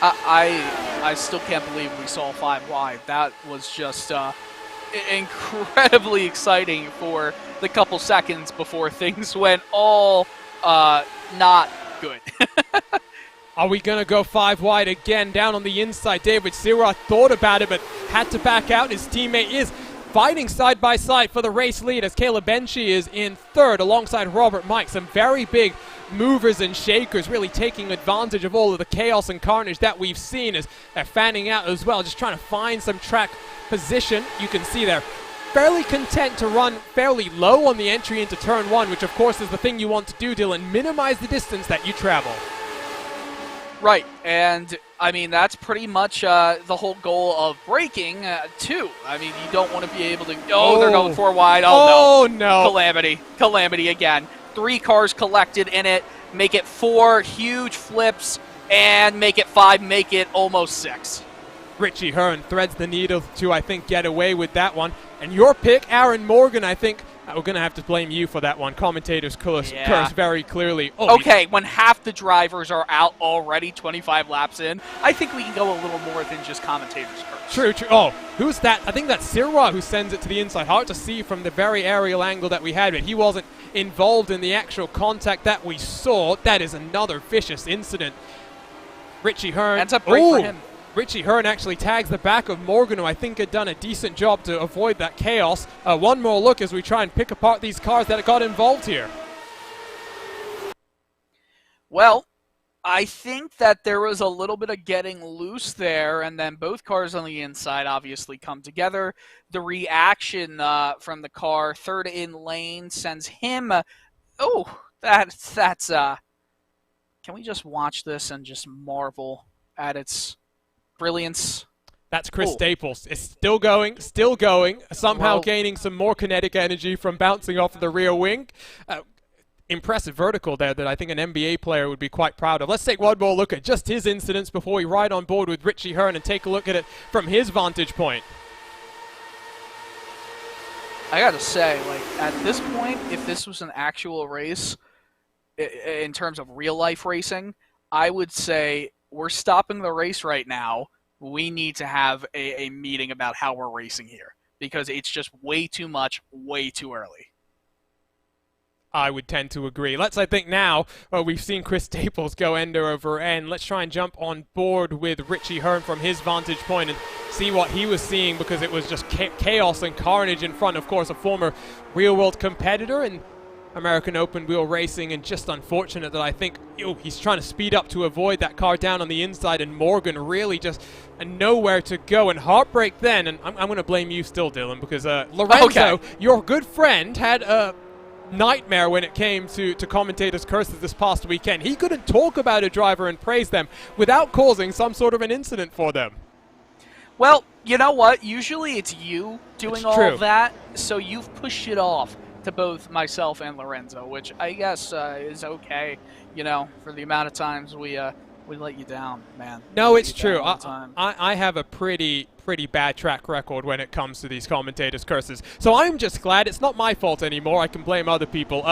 I still can't believe we saw 5 wide. That was just incredibly exciting for the couple seconds before things went all not good. Are we going to go 5 wide again down on the inside? David Sirot thought about it but had to back out. His teammate is fighting side by side for the race lead as Caleb Benchi is in 3rd alongside Robert Mike. Some very big movers and shakers really taking advantage of all of the chaos and carnage that we've seen as they're fanning out as well, just trying to find some track position. You can see they're fairly content to run fairly low on the entry into turn 1, which of course is the thing you want to do, Dylan. Minimize the distance that you travel. Right, and I mean, that's pretty much the whole goal of braking, too. I mean, you don't want to be able to... Oh, they're going 4 wide. Oh, no. Calamity. Calamity again. 3 cars collected in it. Make it 4 huge flips, and make it 5, make it almost 6. Richie Hearn threads the needle to, I think, get away with that one. And your pick, Aaron Morgan, I think... We're going to have to blame you for that one. Commentators curse very clearly. Oh, okay, when half the drivers are out already 25 laps in, I think we can go a little more than just commentators curse. True. Oh, who's that? I think that's Sirwa who sends it to the inside. Hard to see from the very aerial angle that we had, but he wasn't involved in the actual contact that we saw. That is another vicious incident. Richie Hearn. Ends up great for him. Richie Hearn actually tags the back of Morgan, who I think had done a decent job to avoid that chaos. One more look as we try and pick apart these cars that got involved here. Well, I think that there was a little bit of getting loose there, and then both cars on the inside obviously come together. The reaction from the car, 3rd in lane, sends him... that's... Can we just watch this and just marvel at its... brilliance? That's Chris Staples. It's still going, somehow gaining some more kinetic energy from bouncing off of the rear wing. Impressive vertical there that I think an NBA player would be quite proud of. Let's take one more look at just his incidents before we ride on board with Richie Hearn and take a look at it from his vantage point. I gotta say, like, at this point, if this was an actual race, in terms of real life racing, I would say we're stopping the race right now. We need to have a meeting about how we're racing here because it's just way too much, way too early. I would tend to agree. Let's, I think now, we've seen Chris Staples go end over end. Let's try and jump on board with Richie Hearn from his vantage point and see what he was seeing because it was just chaos and carnage in front. Of course, a former real-world competitor in American open wheel racing, and just unfortunate that I think he's trying to speed up to avoid that car down on the inside, and Morgan really just nowhere to go, and heartbreak then. And I'm going to blame you still, Dylan, because Lorenzo, your good friend, had a nightmare when it came to commentators' curses this past weekend. He couldn't talk about a driver and praise them without causing some sort of an incident for them. Well, you know what? Usually it's you doing all true. of that, so you've pushed it off to both myself and Lorenzo, which I guess is okay, you know, for the amount of times we let you down, man. No, it's true. I have a pretty bad track record when it comes to these commentators' curses. So I'm just glad it's not my fault anymore. I can blame other people.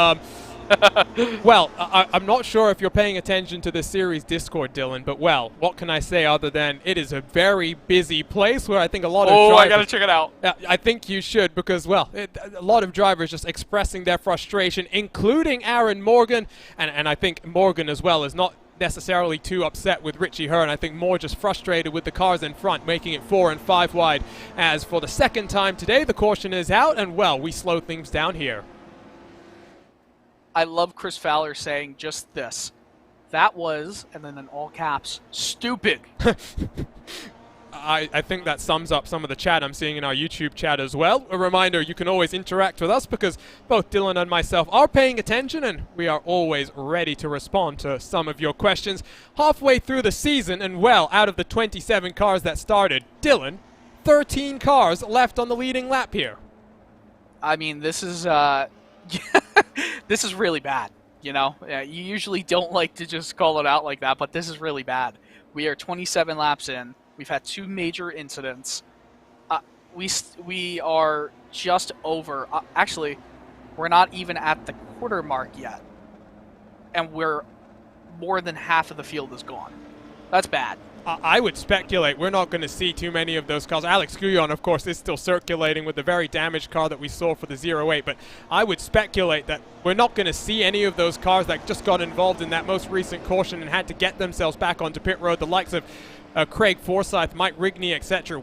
Well, I'm not sure if you're paying attention to the series Discord, Dylan, but well, what can I say other than it is a very busy place where I think a lot of drivers... I gotta check it out. I think you should because, well, a lot of drivers just expressing their frustration, including Aaron Morgan, and I think Morgan as well is not necessarily too upset with Richie Hearn. I think more just frustrated with the cars in front, making it 4 and 5 wide. As for the second time today, the caution is out, and well, we slow things down here. I love Chris Fowler saying just this. That was, and then in all caps, stupid. I think that sums up some of the chat I'm seeing in our YouTube chat as well. A reminder, you can always interact with us because both Dylan and myself are paying attention and we are always ready to respond to some of your questions. Halfway through the season and well, out of the 27 cars that started, Dylan, 13 cars left on the leading lap here. I mean, this is this is really bad, you know? You usually don't like to just call it out like that, but this is really bad. We are 27 laps in. We've had 2 major incidents. We are just over. Actually, we're not even at the quarter mark yet. And we're more than half of the field is gone. That's bad. I would speculate we're not going to see too many of those cars. Alex Guyon, of course, is still circulating with the very damaged car that we saw for the 08, but I would speculate that we're not going to see any of those cars that just got involved in that most recent caution and had to get themselves back onto pit road, the likes of Craig Forsyth, Mike Rigney, etc.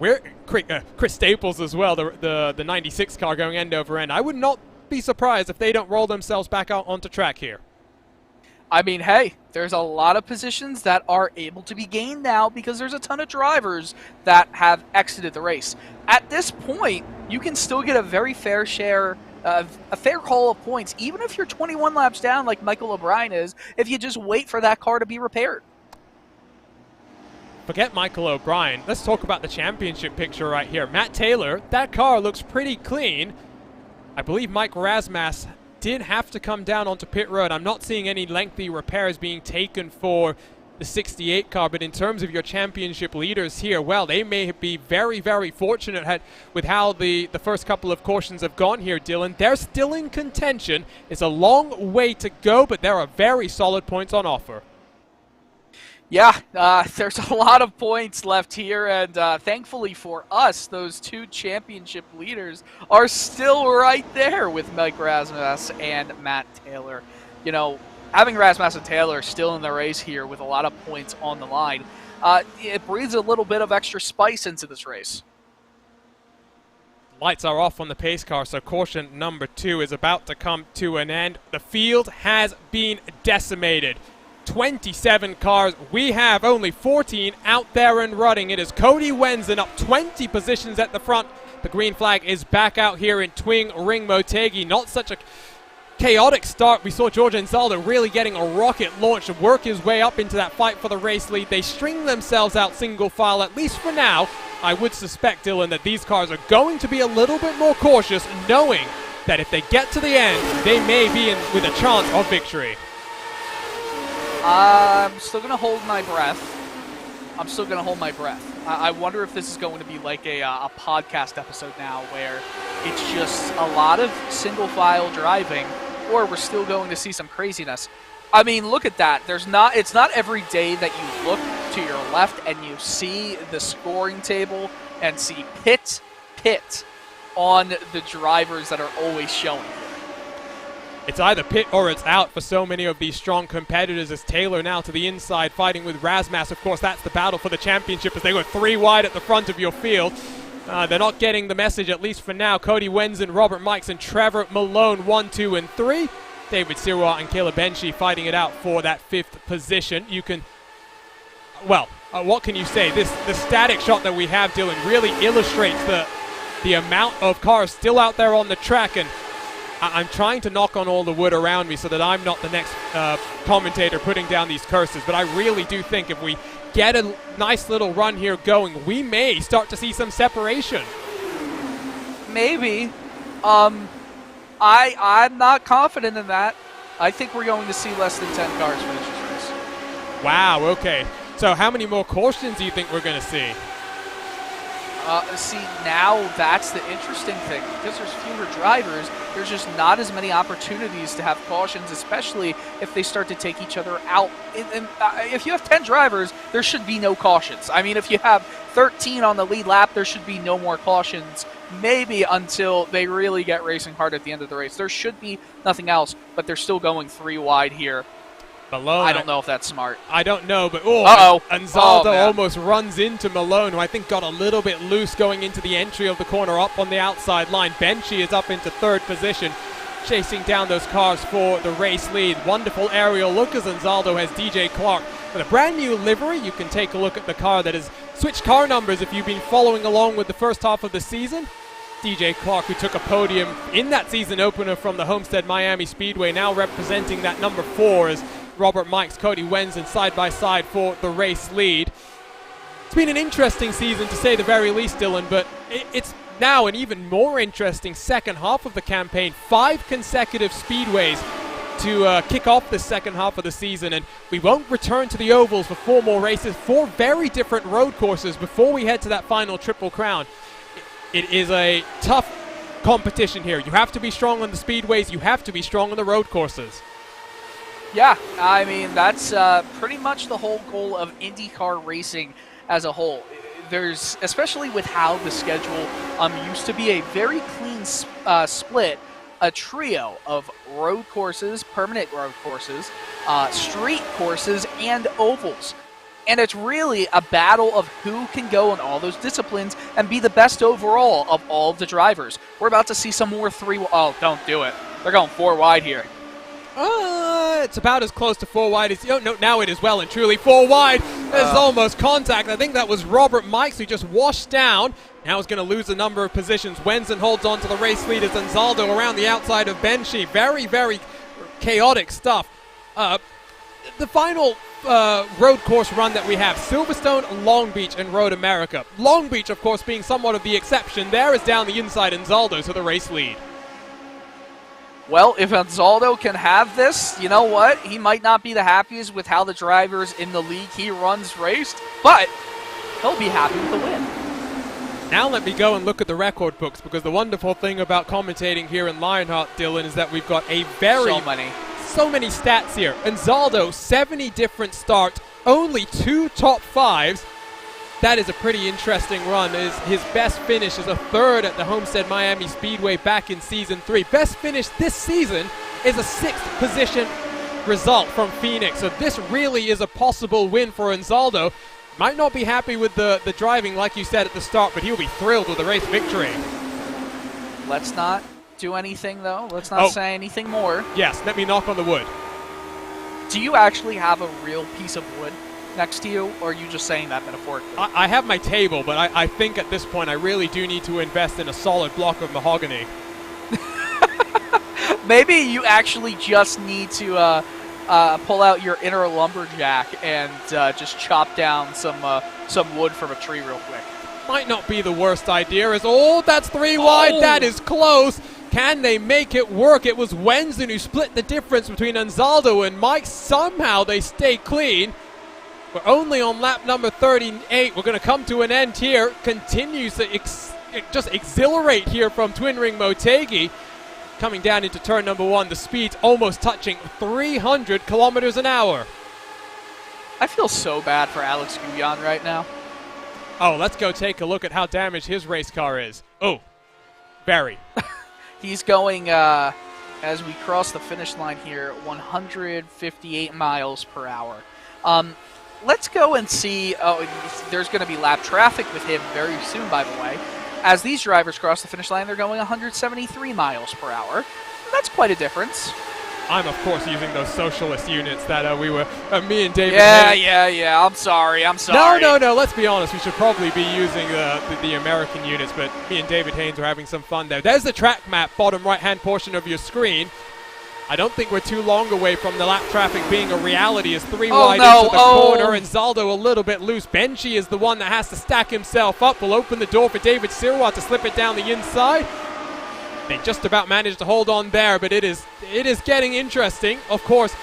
Chris Staples as well, the 96 car going end over end. I would not be surprised if they don't roll themselves back out onto track here. I mean, hey, there's a lot of positions that are able to be gained now because there's a ton of drivers that have exited the race. At this point, you can still get a very fair share, a fair haul of points, even if you're 21 laps down like Michael O'Brien is, if you just wait for that car to be repaired. Forget Michael O'Brien. Let's talk about the championship picture right here. Matt Taylor, that car looks pretty clean. I believe Mike Rasmussen did have to come down onto pit road. I'm not seeing any lengthy repairs being taken for the 68 car, but in terms of your championship leaders here, well, they may be very, very fortunate with how the first couple of cautions have gone here, Dylan. They're still in contention. It's a long way to go, but there are very solid points on offer. Yeah, there's a lot of points left here, and thankfully for us, those 2 championship leaders are still right there with Mike Rasmussen and Matt Taylor. You know, having Rasmussen and Taylor still in the race here with a lot of points on the line, it breathes a little bit of extra spice into this race. Lights are off on the pace car, so caution number 2 is about to come to an end. The field has been decimated. 27 cars. We have only 14 out there and running. It is Cody Wenzen up 20 positions at the front. The green flag is back out here in Twing Ring Motegi. Not such a chaotic start. We saw George Anzaldo really getting a rocket launch to work his way up into that fight for the race lead. They string themselves out single file, at least for now. I would suspect, Dylan, that these cars are going to be a little bit more cautious, knowing that if they get to the end, they may be in with a chance of victory. I'm still going to hold my breath. I wonder if this is going to be like a podcast episode now where it's just a lot of single file driving, or we're still going to see some craziness. I mean, look at that. It's not every day that you look to your left and you see the scoring table and see pit on the drivers that are always showing. It's either pit or it's out for so many of these strong competitors, as Taylor now to the inside fighting with Razmas. Of course, that's the battle for the championship as they go 3 wide at the front of your field. They're not getting the message, at least for now. Cody Wenzen, Robert Mikes, and Trevor Malone 1, 2, and 3. David Sirois and Caleb Benshi fighting it out for that 5th position. You can, what can you say? The static shot that we have, Dylan, really illustrates the amount of cars still out there on the track, and I'm trying to knock on all the wood around me so that I'm not the next commentator putting down these curses, but I really do think if we get a nice little run here going, we may start to see some separation. Maybe. I'm not confident in that. I think we're going to see less than 10 cars finish this race. Wow, okay. So how many more cautions do you think we're going to see? See, now that's the interesting thing. Because there's fewer drivers, there's just not as many opportunities to have cautions, especially if they start to take each other out. If you have 10 drivers, there should be no cautions. I mean, if you have 13 on the lead lap, there should be no more cautions, maybe until they really get racing hard at the end of the race. There should be nothing else, but they're still going 3 wide here. Malone, I don't know if that's smart. I don't know, but Anzaldo almost runs into Malone, who I think got a little bit loose going into the entry of the corner up on the outside line. Benshi is up into 3rd position, chasing down those cars for the race lead. Wonderful aerial look as Anzaldo has DJ Clark with a brand new livery. You can take a look at the car that has switched car numbers if you've been following along with the first half of the season. DJ Clark, who took a podium in that season opener from the Homestead Miami Speedway, now representing that number 4 as Robert Mikes, Cody Wenzen side by side for the race lead. It's been an interesting season to say the very least, Dylan, but it's now an even more interesting second half of the campaign. 5 consecutive speedways to kick off the second half of the season, and we won't return to the ovals for 4 more races, 4 very different road courses before we head to that final Triple Crown. It is a tough competition here. You have to be strong on the speedways, you have to be strong on the road courses. Yeah, I mean, that's pretty much the whole goal of IndyCar racing as a whole. There's, especially with how the schedule used to be a very clean split, a trio of road courses, permanent road courses, street courses, and ovals. And it's really a battle of who can go in all those disciplines and be the best overall of all of the drivers. We're about to see some more oh, don't do it. They're going 4 wide here. It's about as close to 4 wide as... no, now it is well and truly 4 wide. There's almost contact. I think that was Robert Mikes who just washed down. Now he's going to lose a number of positions. Wenzen holds on to the race lead as Anzaldo around the outside of Benshi. Very, very chaotic stuff. The final road course run that we have, Silverstone, Long Beach, and Road America. Long Beach, of course, being somewhat of the exception. There is down the inside Anzaldo to the race lead. Well, if Anzaldo can have this, you know what? He might not be the happiest with how the drivers in the league he runs raced, but he'll be happy with the win. Now let me go and look at the record books, because the wonderful thing about commentating here in Lionheart, Dylan, is that we've got a so many stats here. Anzaldo, 70 different starts, only 2 top 5s. That is a pretty interesting run. His best finish is a 3rd at the Homestead Miami Speedway back in Season 3. Best finish this season is a 6th position result from Phoenix. So this really is a possible win for Anzaldo. Might not be happy with the driving, like you said at the start, but he'll be thrilled with the race victory. Let's not do anything, though. Let's not say anything more. Yes, let me knock on the wood. Do you actually have a real piece of wood next to you, or are you just saying that metaphorically? I have my table, but I think at this point I really do need to invest in a solid block of mahogany. Maybe you actually just need to pull out your inner lumberjack and just chop down some wood from a tree real quick. Might not be the worst idea. That's 3 wide. That is close. Can they make it work? It was Wenzen who split the difference between Anzaldo and Mike. Somehow they stay clean. We're only on lap number 38. We're going to come to an end here. Continues to just exhilarate here from Twin Ring Motegi. Coming down into turn number 1, the speed's almost touching 300 kilometers an hour. I feel so bad for Alex Guyon right now. Oh, let's go take a look at how damaged his race car is. Oh, very. He's going, as we cross the finish line here, 158 miles per hour. Let's go and see. Oh, there's going to be lap traffic with him very soon, by the way. As these drivers cross the finish line, they're going 173 miles per hour. That's quite a difference. I'm, of course, using those socialist units that me and David. Yeah. I'm sorry. No. Let's be honest. We should probably be using the American units, but me and David Haynes are having some fun there. There's the track map, bottom right-hand portion of your screen. I don't think we're too long away from the lap traffic being a reality as 3 wide into the corner, and Zaldo a little bit loose. Benji is the one that has to stack himself up. Will open the door for David Sirwa to slip it down the inside. They just about managed to hold on there, but it is getting interesting. Of course,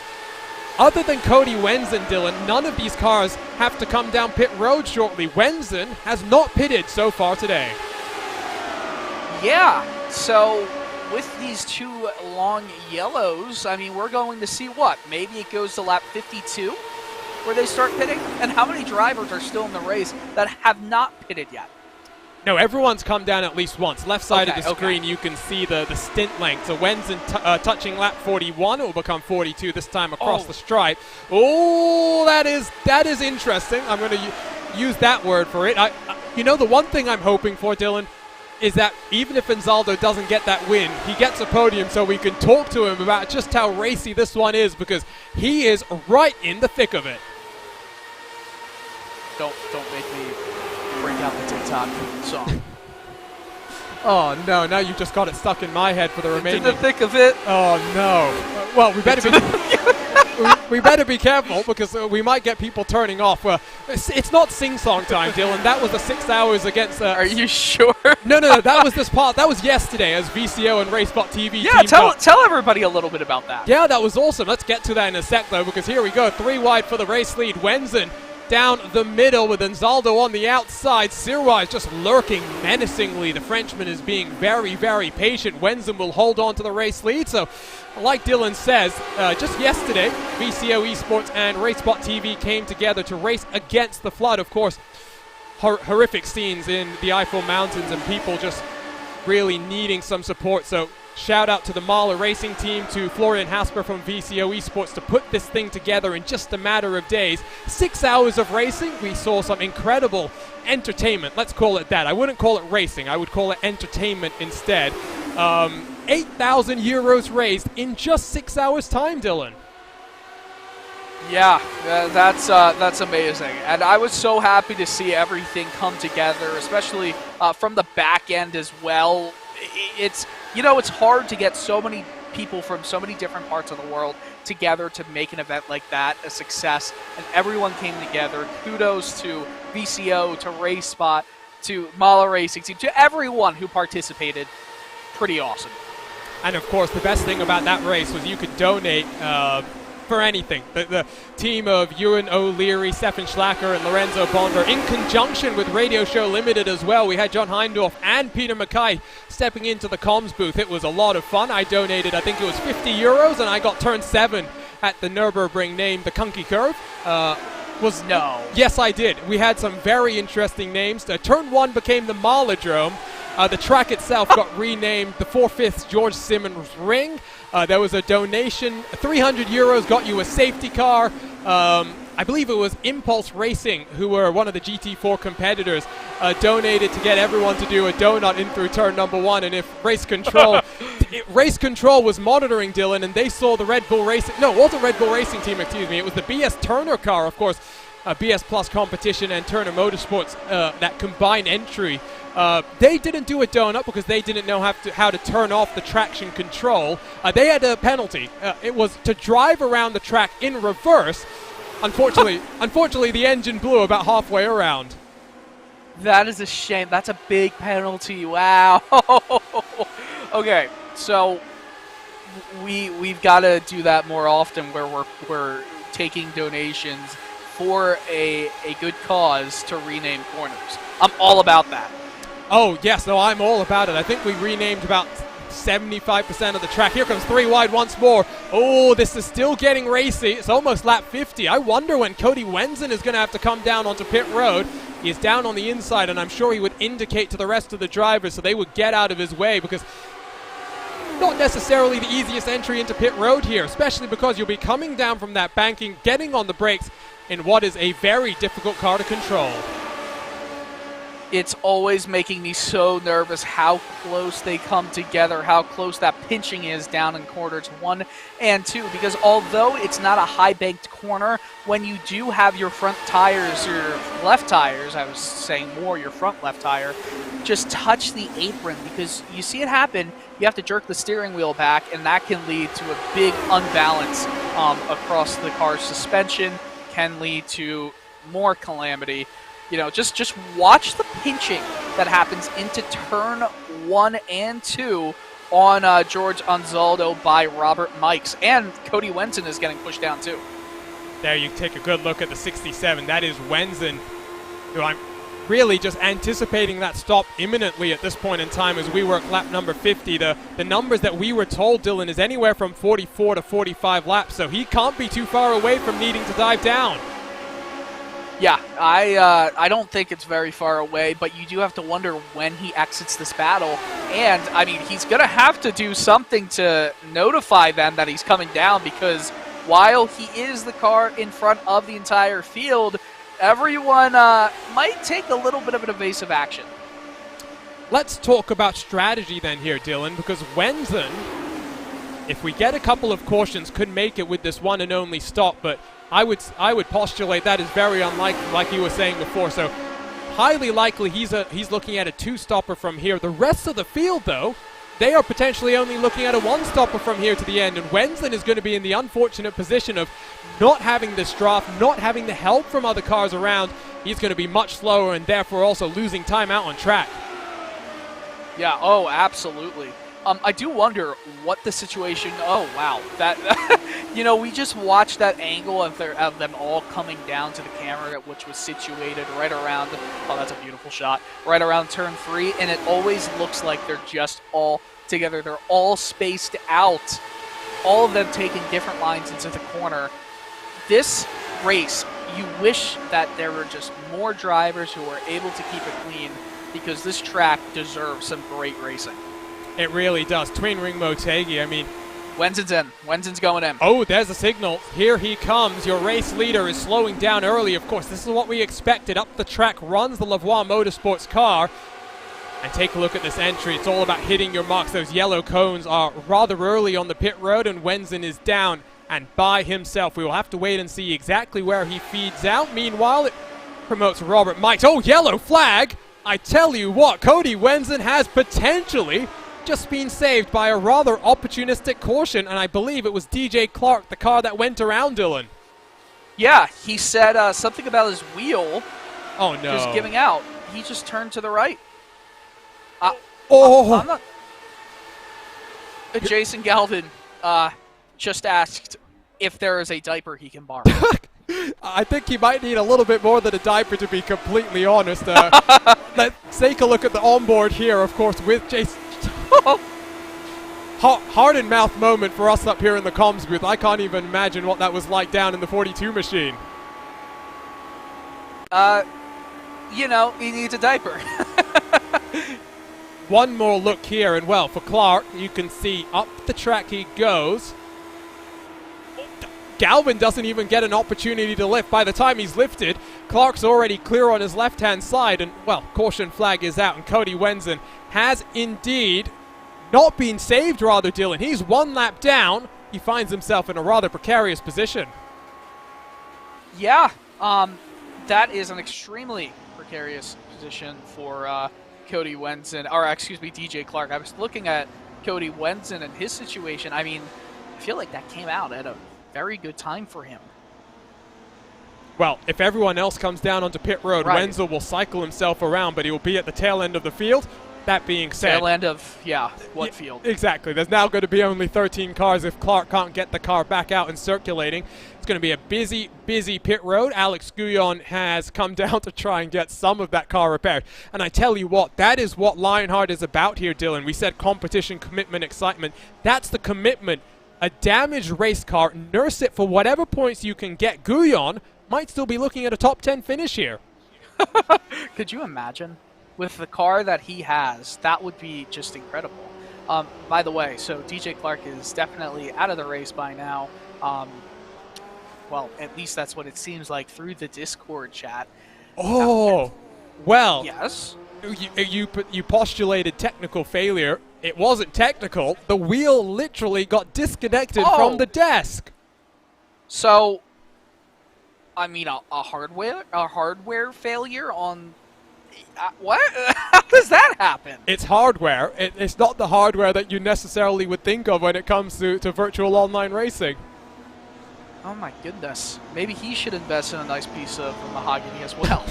other than Cody Wenzen, Dylan, none of these cars have to come down pit road shortly. Wenzen has not pitted so far today. Yeah, so with these 2 long yellows, I mean, we're going to see what? Maybe it goes to lap 52 where they start pitting? And how many drivers are still in the race that have not pitted yet? No, everyone's come down at least once. Left side of the screen, you can see the stint length. So Wenzen touching lap 41. It will become 42 this time across the stripe. Oh, that is interesting. I'm going to use that word for it. You know, the one thing I'm hoping for, Dylan, is that even if Anzaldo doesn't get that win, he gets a podium so we can talk to him about just how racy this one is, because he is right in the thick of it. Don't make me break out the TikTok song. Oh no, now you just got it stuck in my head for the remaining. In the thick of it. Oh no. Well, we better be we better be careful, because we might get people turning off. It's not sing-song time, Dylan. That was the 6 hours against... Are you sure? No, that was this part. That was yesterday as VCO and RaceBot TV tell everybody a little bit about that. Yeah, that was awesome. Let's get to that in a sec, though, because here we go. 3 wide for the race lead. Wenzen down the middle with Anzaldo on the outside. Sirwa is just lurking menacingly. The Frenchman is being very, very patient. Wenzen will hold on to the race lead. So, like Dylan says, just yesterday, VCO Esports and RaceBot TV came together to race against the flood. Of course, horrific scenes in the Eifel Mountains and people just really needing some support. So, shout out to the Mahler Racing team, to Florian Hasper from VCO Esports to put this thing together in just a matter of days. 6 hours of racing. We saw some incredible entertainment. Let's call it that. I wouldn't call it racing. I would call it entertainment instead. 8,000 euros raised in just 6 hours' time, Dylan. Yeah, that's amazing. And I was so happy to see everything come together, especially from the back end as well. It's hard to get so many people from so many different parts of the world together to make an event like that a success, and everyone came together. Kudos to VCO, to RaceSpot, to Mahler Racing Team, to everyone who participated. Pretty awesome. And of course, the best thing about that race was you could donate for anything. The team of Ewan O'Leary, Stefan Schlacker, and Lorenzo Bonder, in conjunction with Radio Show Limited as well. We had John Heindorf and Peter Mackay stepping into the comms booth. It was a lot of fun. I donated, I think it was 50 euros, and I got turn 7 at the Nürburgring named the Kunky Curve. No. Yes, I did. We had some very interesting names. Turn 1 became the Maladrome. The track itself got renamed the 4/5 George Simmons Ring. There was a donation. 300 euros got you a safety car. I believe it was Impulse Racing, who were one of the GT4 competitors, donated to get everyone to do a donut in through turn number 1. And if Race Control was monitoring, Dylan, and they saw the Red Bull Racing... No, it wasn't Red Bull Racing Team, excuse me. It was the BS Turner car, of course. BS Plus Competition and Turner Motorsports, that combined entry. They didn't do a donut because they didn't know how to turn off the traction control. They had a penalty. It was to drive around the track in reverse. Unfortunately, the engine blew about halfway around. That is a shame. That's a big penalty. Wow. Okay, so we've got to do that more often, where we're taking donations for a good cause to rename corners. I'm all about that. Oh, yes, no, I'm all about it. I think we renamed about 75% of the track. Here comes 3 wide once more. Oh, this is still getting racy. It's almost lap 50. I wonder when Cody Wenzen is going to have to come down onto pit road. He's down on the inside, and I'm sure he would indicate to the rest of the drivers so they would get out of his way, because not necessarily the easiest entry into pit road here, especially because you'll be coming down from that banking, getting on the brakes in what is a very difficult car to control. It's always making me so nervous how close they come together, how close that pinching is down in corners 1 and 2, because although it's not a high-banked corner, when you do have your front tires, your left tires, I was saying more your front left tire, just touch the apron, because you see it happen, you have to jerk the steering wheel back, and that can lead to a big unbalance across the car's suspension, can lead to more calamity. You know, just watch the pinching that happens into turn 1 and 2 on George Anzaldo by Robert Mikes. And Cody Wenzen is getting pushed down too. There you take a good look at the 67. That is Wenzen, who I'm really just anticipating that stop imminently at this point in time as we work lap number 50. The numbers that we were told, Dylan, is anywhere from 44 to 45 laps, so he can't be too far away from needing to dive down. Yeah, I don't think it's very far away, but you do have to wonder when he exits this battle. And, I mean, he's going to have to do something to notify them that he's coming down, because while he is the car in front of the entire field, everyone might take a little bit of an evasive action. Let's talk about strategy then here, Dylan, because Wenzen, if we get a couple of cautions, could make it with this one and only stop, but I would postulate that is very unlikely, like you were saying before. So highly likely he's looking at a 2-stopper from here. The rest of the field, though, they are potentially only looking at a 1-stopper from here to the end. And Wenzen is going to be in the unfortunate position of not having this draft, not having the help from other cars around. He's going to be much slower and therefore also losing time out on track. Yeah, oh, absolutely. I do wonder what the situation. Oh wow, that you know, we just watched that angle of them all coming down to the camera, which was situated right around. Oh, that's a beautiful shot. Right around turn 3, and it always looks like they're just all together. They're all spaced out. All of them taking different lines into the corner. This race, you wish that there were just more drivers who were able to keep it clean, because this track deserves some great racing. It really does. Twin Ring Motegi, I mean... Wenzen's in. Wenzen's going in. Oh, there's a signal. Here he comes. Your race leader is slowing down early. Of course, this is what we expected. Up the track runs the Lavoie Motorsports car. And take a look at this entry. It's all about hitting your marks. Those yellow cones are rather early on the pit road, and Wenzen is down and by himself. We will have to wait and see exactly where he feeds out. Meanwhile, it promotes Robert Mikes. Oh, yellow flag! I tell you what, Cody Wenzen has potentially just been saved by a rather opportunistic caution, and I believe it was DJ Clark, the car that went around Dylan. Yeah, he said something about his wheel. Oh no! Just giving out. He just turned to the right. Oh! I'm not. Jason Galvin just asked if there is a diaper he can borrow. I think he might need a little bit more than a diaper, to be completely honest. Let's take a look at the onboard here, of course, with Jason. Heart and mouth moment for us up here in the comms booth. I can't even imagine what that was like down in the 42 machine. You know, he needs a diaper. One more look here, and well, for Clark, you can see up the track he goes. Galvin doesn't even get an opportunity to lift. By the time he's lifted, Clark's already clear on his left-hand side, and, well, caution flag is out, and Cody Wenzen has indeed not been saved, rather, Dylan. He's one lap down. He finds himself in a rather precarious position. Yeah, that is an extremely precarious position for Cody Wenzen, or excuse me, DJ Clark. I was looking at Cody Wenzen and his situation. I mean, I feel like that came out at a very good time for him. Well, if everyone else comes down onto pit road, right, Wenzel will cycle himself around, but he will be at the tail end of the field. That being said, tail end of what field? Exactly. There's now going to be only 13 cars if Clark can't get the car back out and circulating. It's going to be a busy pit road. Alex Guyon has come down to try and get some of that car repaired. And I tell you what, that is what Lionheart is about here, Dylan. We said competition, commitment, excitement. That's the commitment. A damaged race car, nurse it for whatever points you can get. Guyon might still be looking at a top 10 finish here. Could you imagine? With the car that he has, that would be just incredible. By the way, so DJ Clark is definitely out of the race by now. Well, at least that's what it seems like through the Discord chat. Oh, well. Yes. You postulated technical failure. It wasn't technical. The wheel literally got disconnected from the desk. So, I mean, a hardware failure on. What? How does that happen? It's hardware. It's not the hardware that you necessarily would think of when it comes to virtual online racing. Oh my goodness. Maybe he should invest in a nice piece of mahogany as well.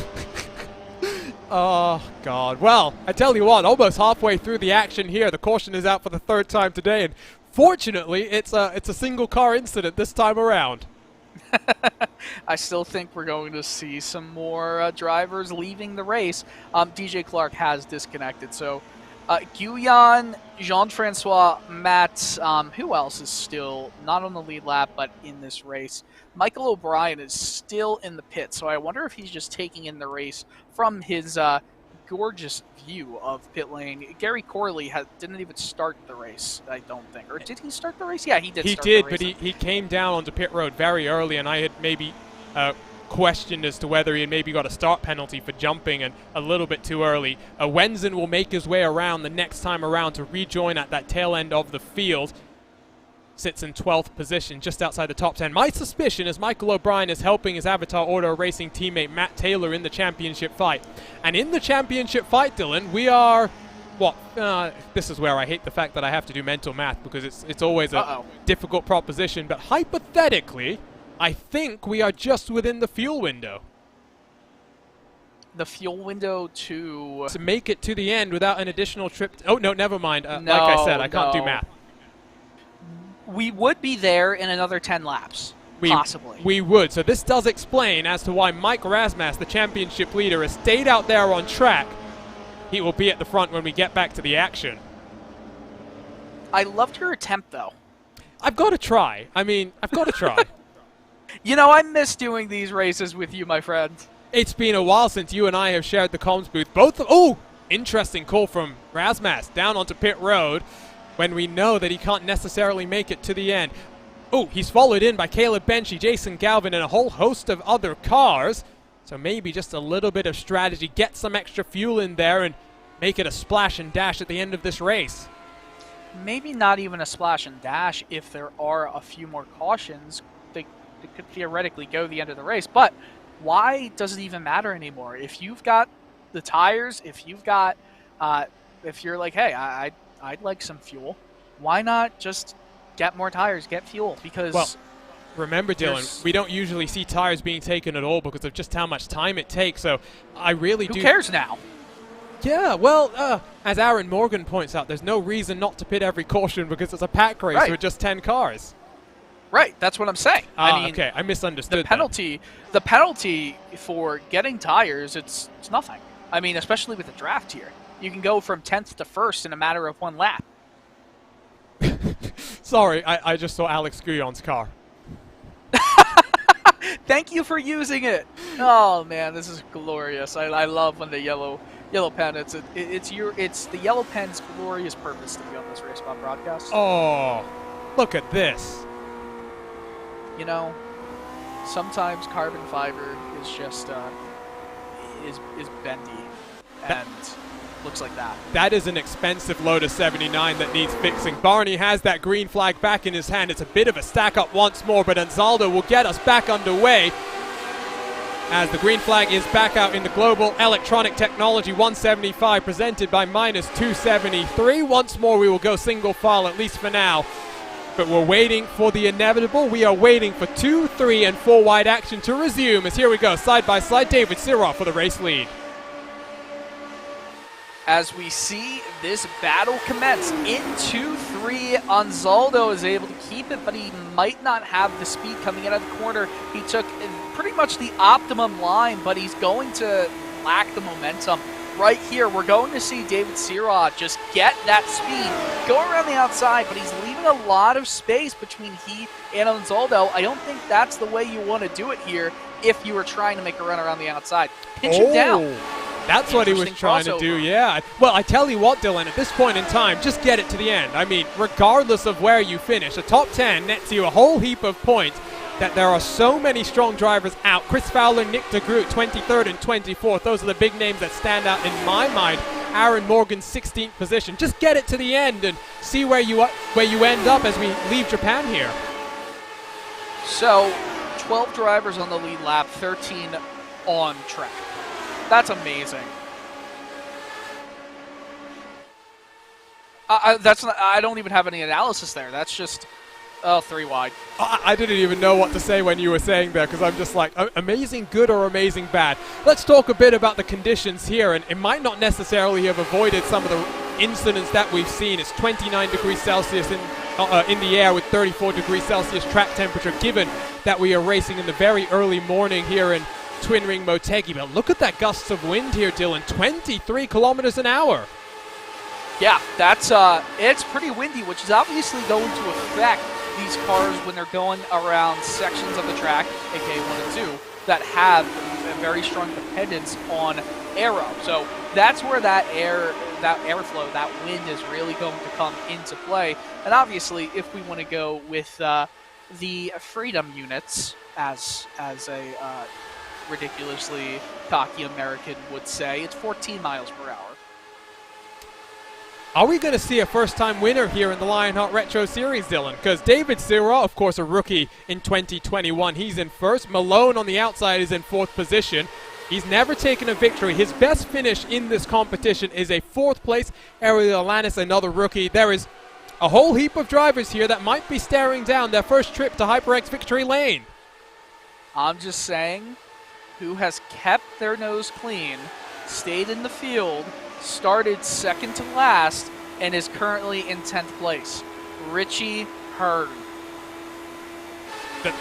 Oh, God. Well, I tell you what, almost halfway through the action here, the caution is out for the third time today, and fortunately, it's a single car incident this time around. I still think we're going to see some more drivers leaving the race. DJ Clark has disconnected, so Guyon, Jean-Francois, Matt, who else is still not on the lead lap but in this race? Michael O'Brien is still in the pit, so I wonder if he's just taking in the race from his gorgeous view of pit lane. Gary Corley didn't even start the race, I don't think. Or did he start the race? Yeah, he did start the race. But he came down onto pit road very early, and I had maybe questioned as to whether he had maybe got a start penalty for jumping and a little bit too early. Wenzen will make his way around the next time around to rejoin at that tail end of the field. Sits in 12th position, just outside the top 10. My suspicion is Michael O'Brien is helping his Avatar Auto Racing teammate Matt Taylor in the championship fight. And in the championship fight, Dylan, we are... this is where I hate the fact that I have to do mental math because it's always a difficult proposition. But hypothetically, I think we are just within the fuel window. The fuel window to make it to the end without an additional trip. Oh, no, never mind. Like I said, I can't do math. We would be there in another 10 laps, possibly. We would. So this does explain as to why Mike Rasmas, the championship leader, has stayed out there on track. He will be at the front when we get back to the action. I loved your attempt, though. I've got to try. I mean, I've got to try. You know, I miss doing these races with you, my friend. It's been a while since you and I have shared the comms booth. Interesting call from Rasmas down onto pit road when we know that he can't necessarily make it to the end. Oh, he's followed in by Caleb Benchy, Jason Galvin, and a whole host of other cars. So maybe just a little bit of strategy, get some extra fuel in there and make it a splash and dash at the end of this race. Maybe not even a splash and dash if there are a few more cautions. They could theoretically go the end of the race, but why does it even matter anymore? If you've got the tires, if you've got, if you're like, hey, I'd like some fuel, why not just get more tires, get fuel? Because well, remember, Dylan, we don't usually see tires being taken at all because of just how much time it takes. So I really Who cares now? Yeah, well, as Aaron Morgan points out, there's no reason not to pit every caution because it's a pack race with just 10 cars. Right, that's what I'm saying. I mean, okay, I misunderstood. The penalty for getting tires, it's nothing. I mean, especially with the draft here, you can go from 10th to 1st in a matter of one lap. Sorry, I just saw Alex Guyon's car. Thank you for using it. Oh man, this is glorious. I love when the yellow pen. It's the yellow pen's glorious purpose to be on this Race Bomb broadcast. Oh, look at this. You know, sometimes carbon fiber is just is bendy and looks like that. That is an expensive Lotus 79 that needs fixing. Barney has that green flag back in his hand. It's a bit of a stack up once more, but Anzaldo will get us back underway as the green flag is back out in the Global Electronic Technology 175 presented by Minus 273. Once more we will go single file, at least for now. But we're waiting for the inevitable. We are waiting for 2, 3, and 4 wide action to resume as here we go, side by side, David Siroff for the race lead. As we see this battle commenced in 2-3. Anzaldo is able to keep it, but he might not have the speed coming out of the corner. He took pretty much the optimum line, but he's going to lack the momentum. Right here, we're going to see David Sirod just get that speed, go around the outside, but he's leaving a lot of space between he and Anzaldo. I don't think that's the way you want to do it here if you were trying to make a run around the outside. Pinch him down. That's what he was trying to do, yeah. Well, I tell you what, Dylan, at this point in time, just get it to the end. I mean, regardless of where you finish, a top 10 nets you a whole heap of points. That there are so many strong drivers out. Chris Fowler, Nick DeGroot, 23rd and 24th. Those are the big names that stand out in my mind. Aaron Morgan, 16th position. Just get it to the end and see where you end up as we leave Japan here. So, 12 drivers on the lead lap, 13 on track. That's amazing. I don't even have any analysis there. That's just... Oh, 3 wide. I didn't even know what to say when you were saying there because I'm just like, amazing good or amazing bad. Let's talk a bit about the conditions here, and it might not necessarily have avoided some of the incidents that we've seen. It's 29 degrees Celsius in the air with 34 degrees Celsius track temperature, given that we are racing in the very early morning here in Twin Ring Motegi. But look at that gusts of wind here, Dylan, 23 kilometers an hour. Yeah, that's it's pretty windy, which is obviously going to affect these cars when they're going around sections of the track, aka 1 and 2, that have a very strong dependence on aero. So that's where that airflow, that wind is really going to come into play. And obviously, if we want to go with the Freedom units, as a ridiculously cocky American would say, it's 14 miles per hour. Are we going to see a first-time winner here in the Lionheart Retro Series, Dylan? Because David Sirot, of course, a rookie in 2021. He's in first. Malone on the outside is in fourth position. He's never taken a victory. His best finish in this competition is a fourth place. Ariel Alanis, another rookie. There is a whole heap of drivers here that might be staring down their first trip to HyperX Victory Lane. I'm just saying, who has kept their nose clean, stayed in the field, started second to last, and is currently in 10th place. Richie Hearn.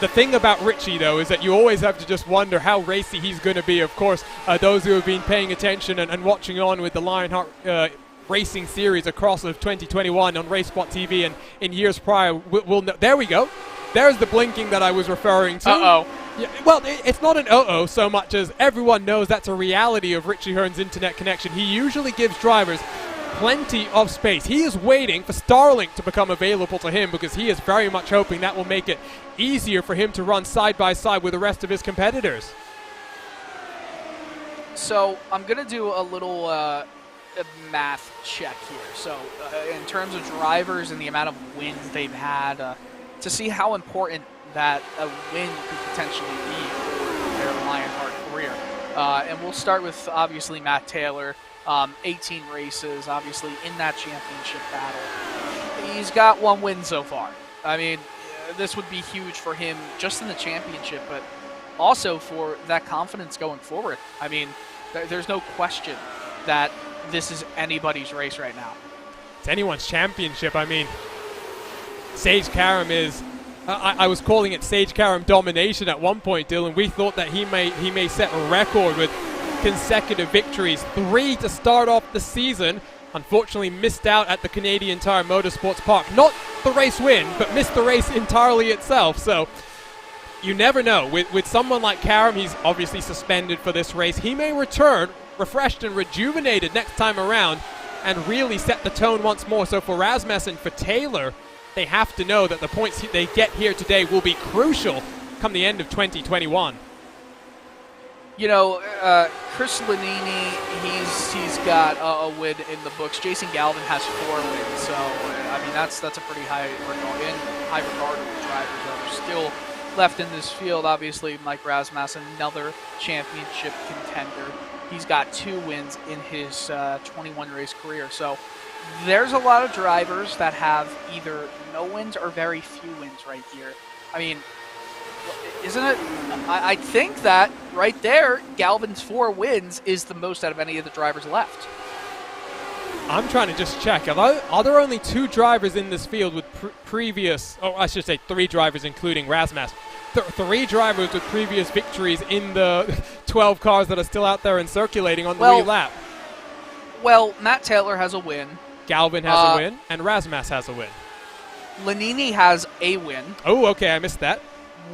The thing about Richie, though, is that you always have to just wonder how racy he's going to be. Of course, those who have been paying attention and watching on with the Lionheart Racing Series across of 2021 on RaceSpot TV and in years prior will know. There we go. There's the blinking that I was referring to. Uh-oh. Yeah, well, it's not an uh-oh so much as everyone knows that's a reality of Richie Hearn's internet connection. He usually gives drivers plenty of space. He is waiting for Starlink to become available to him because he is very much hoping that will make it easier for him to run side by side with the rest of his competitors. So I'm going to do a little math check here. So in terms of drivers and the amount of wins they've had, to see how important that a win could potentially be for their Lionheart career. And we'll start with, obviously, Matt Taylor. 18 races, obviously, in that championship battle. He's got 1 win so far. I mean, this would be huge for him just in the championship, but also for that confidence going forward. I mean, there's no question that this is anybody's race right now. It's anyone's championship. I mean, Sage Karam is... I was calling it Sage Karam domination at one point, Dylan. We thought that he may set a record with consecutive victories, 3 to start off the season. Unfortunately missed out at the Canadian Tire Motorsports Park. Not the race win, but missed the race entirely itself. So you never know. With someone like Karam, he's obviously suspended for this race. He may return refreshed and rejuvenated next time around and really set the tone once more. So for Rasmussen and for Taylor, they have to know that the points they get here today will be crucial come the end of 2021. You know, Chris Lanini, he's got a win in the books. Jason Galvin has 4 wins, so I mean that's a pretty high regard of the drivers that are still left in this field. Obviously, Mike Rasmussen, another championship contender. He's got 2 wins in his 21 race career. So there's a lot of drivers that have either no wins or very few wins right here. I mean, isn't it? I think that right there, Galvin's 4 wins is the most out of any of the drivers left. I'm trying to just check. Are there only 2 drivers in this field with previous, or I should say 3 drivers including Razmas, 3 drivers with previous victories in the 12 cars that are still out there and circulating on the re-lap? Well, Matt Taylor has a win. Galvin has a win, and Razmas has a win. Lanini has a win. Oh, okay, I missed that.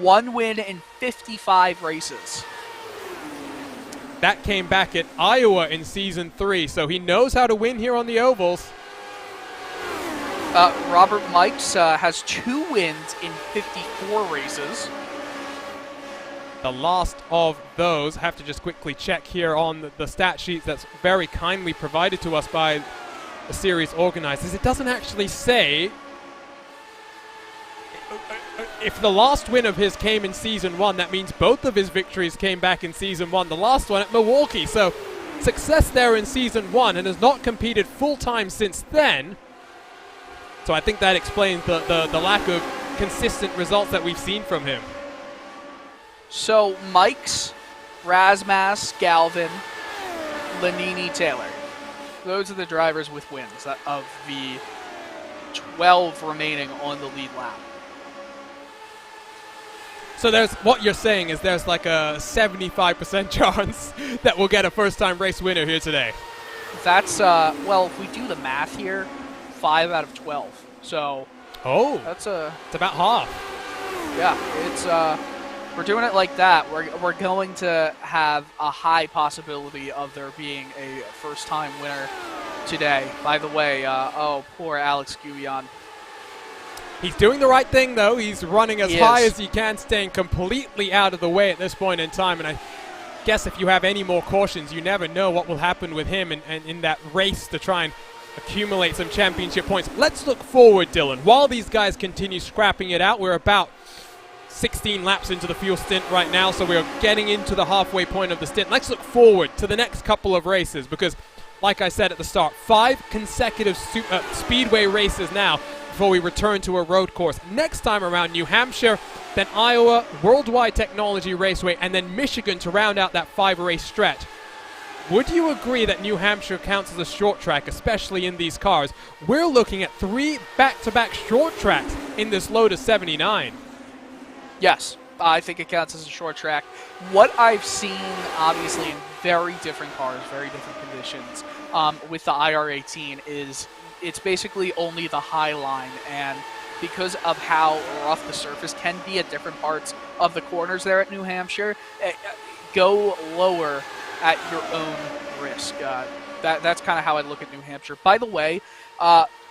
1 win in 55 races. That came back at Iowa in Season 3, so he knows how to win here on the ovals. Robert Mikes has 2 wins in 54 races. The last of those, have to just quickly check here on the stat sheet that's very kindly provided to us by the series organizers. It doesn't actually say if the last win of his came in Season 1, that means both of his victories came back in Season 1. The last one at Milwaukee. So success there in Season 1 and has not competed full-time since then. So I think that explains the lack of consistent results that we've seen from him. So Mikes, Razmas, Galvin, Lanini, Taylor. Those are the drivers with wins of the 12 remaining on the lead lap. So there's what you're saying is there's like a 75% chance that we'll get a first-time race winner here today. That's, well, if we do the math here, 5 out of 12. So it's about half. Yeah, it's we're doing it like that. We're going to have a high possibility of there being a first-time winner today. By the way, poor Alex Guyon. He's doing the right thing, though. He's running as high as he can, staying completely out of the way at this point in time. And I guess if you have any more cautions, you never know what will happen with him and in that race to try and accumulate some championship points. Let's look forward, Dylan. While these guys continue scrapping it out, we're about 16 laps into the fuel stint right now, so we're getting into the halfway point of the stint. Let's look forward to the next couple of races because, like I said at the start, 5 consecutive speedway races now before we return to a road course. Next time around, New Hampshire, then Iowa, Worldwide Technology Raceway, and then Michigan to round out that 5-race stretch. Would you agree that New Hampshire counts as a short track, especially in these cars? We're looking at 3 back-to-back short tracks in this Lotus 79. Yes, I think it counts as a short track. What I've seen, obviously, in very different cars, very different conditions, with the IR-18 is it's basically only the high line, and because of how rough the surface can be at different parts of the corners there at New Hampshire, go lower at your own risk. That's kind of how I look at New Hampshire. By the way,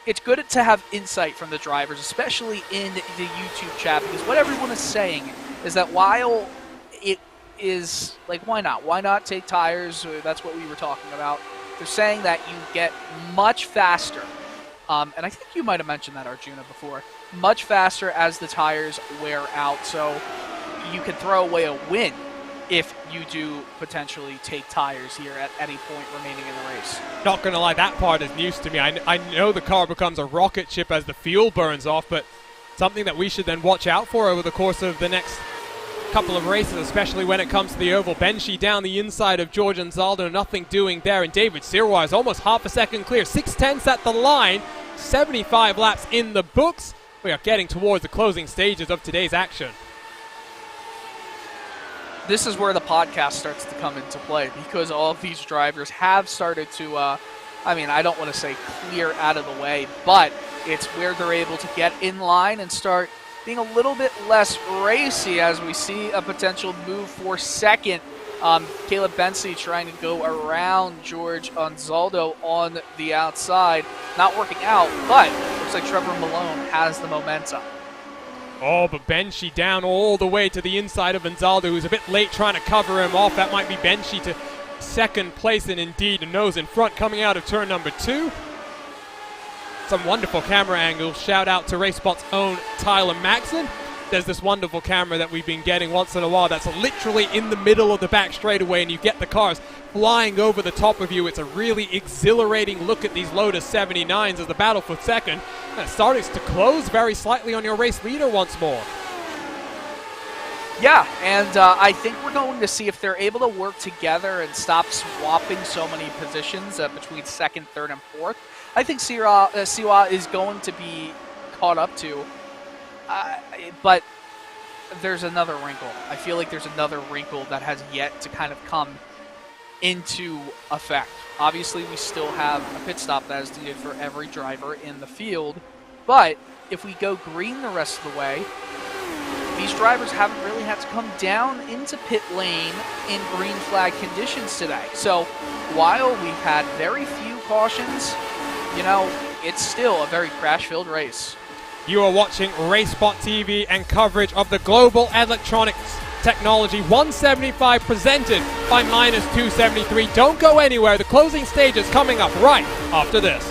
it's good to have insight from the drivers, especially in the YouTube chat, because what everyone is saying is that while it is, like, why not? Why not take tires? That's what we were talking about. They're saying that you get much faster, and I think you might have mentioned that, Arjuna, before, much faster as the tires wear out, so you can throw away a win if you do potentially take tires here at any point remaining in the race. Not going to lie, that part is news to me. I know the car becomes a rocket ship as the fuel burns off, but something that we should then watch out for over the course of the next couple of races, especially when it comes to the oval. Benshi down the inside of George Anzaldo, nothing doing there, and David Sirois is almost half a second clear. 6/10 at the line, 75 laps in the books. We are getting towards the closing stages of today's action. This is where the podcast starts to come into play, because all of these drivers have started to, I don't want to say clear out of the way, but it's where they're able to get in line and start being a little bit less racy as we see a potential move for second. Caleb Bensi trying to go around George Anzaldo on the outside. Not working out, but looks like Trevor Malone has the momentum. Oh, but Benshi down all the way to the inside of Anzaldo, who's a bit late trying to cover him off. That might be Benshi to second place, and indeed a nose in front coming out of turn number 2. Some wonderful camera angles. Shout out to RaceSpot's own Tyler Maxson. There's this wonderful camera that we've been getting once in a while that's literally in the middle of the back straightaway, and you get the cars flying over the top of you. It's a really exhilarating look at these Lotus 79s as the battle for second starts to close very slightly on your race leader once more. Yeah, and I think we're going to see if they're able to work together and stop swapping so many positions between second, third, and fourth. I think Siwa is going to be caught up to, but there's another wrinkle. I feel like there's another wrinkle that has yet to kind of come into effect. Obviously, we still have a pit stop that is needed for every driver in the field, but if we go green the rest of the way, these drivers haven't really had to come down into pit lane in green flag conditions today. So while we've had very few cautions, you know, it's still a very crash-filled race. You are watching RaceSpot TV and coverage of the Global Electronics Technology 175 presented by Minus 273. Don't go anywhere. The closing stage is coming up right after this.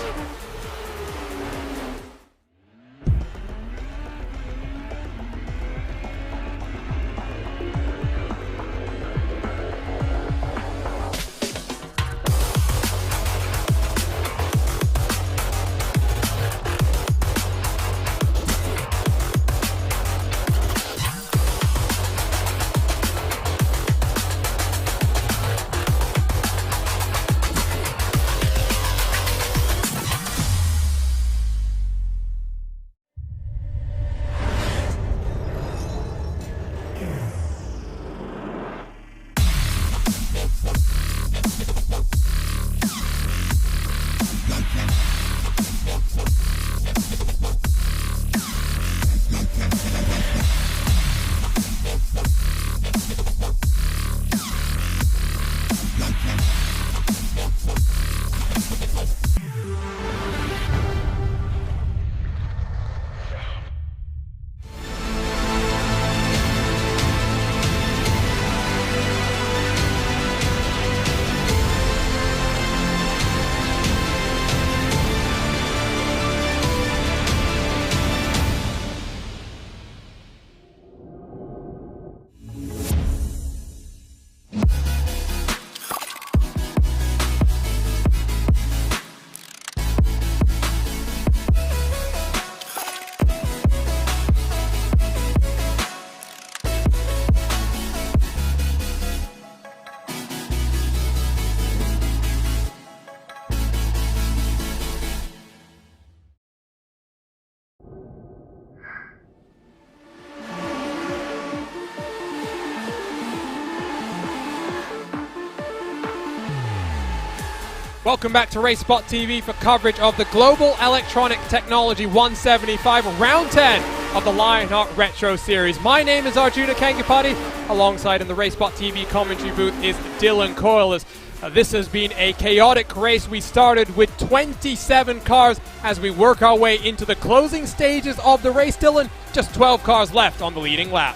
Welcome back to RaceSpot TV for coverage of the Global Electronic Technology 175, Round 10 of the Lionheart Retro Series. My name is Arjuna Kangapati. Alongside in the RaceSpot TV commentary booth is Dylan Coyle. This has been a chaotic race. We started with 27 cars as we work our way into the closing stages of the race. Dylan, just 12 cars left on the leading lap.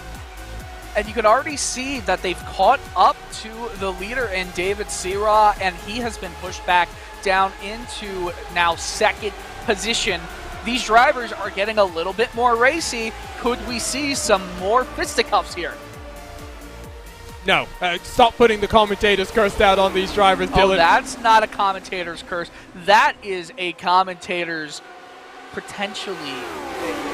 And you can already see that they've caught up to the leader in David Sira, and he has been pushed back down into now second position. These drivers are getting a little bit more racy. Could we see some more fisticuffs here? No. Stop putting the commentator's curse out on these drivers, Dylan. Oh, that's not a commentator's curse. That is a commentator's potentially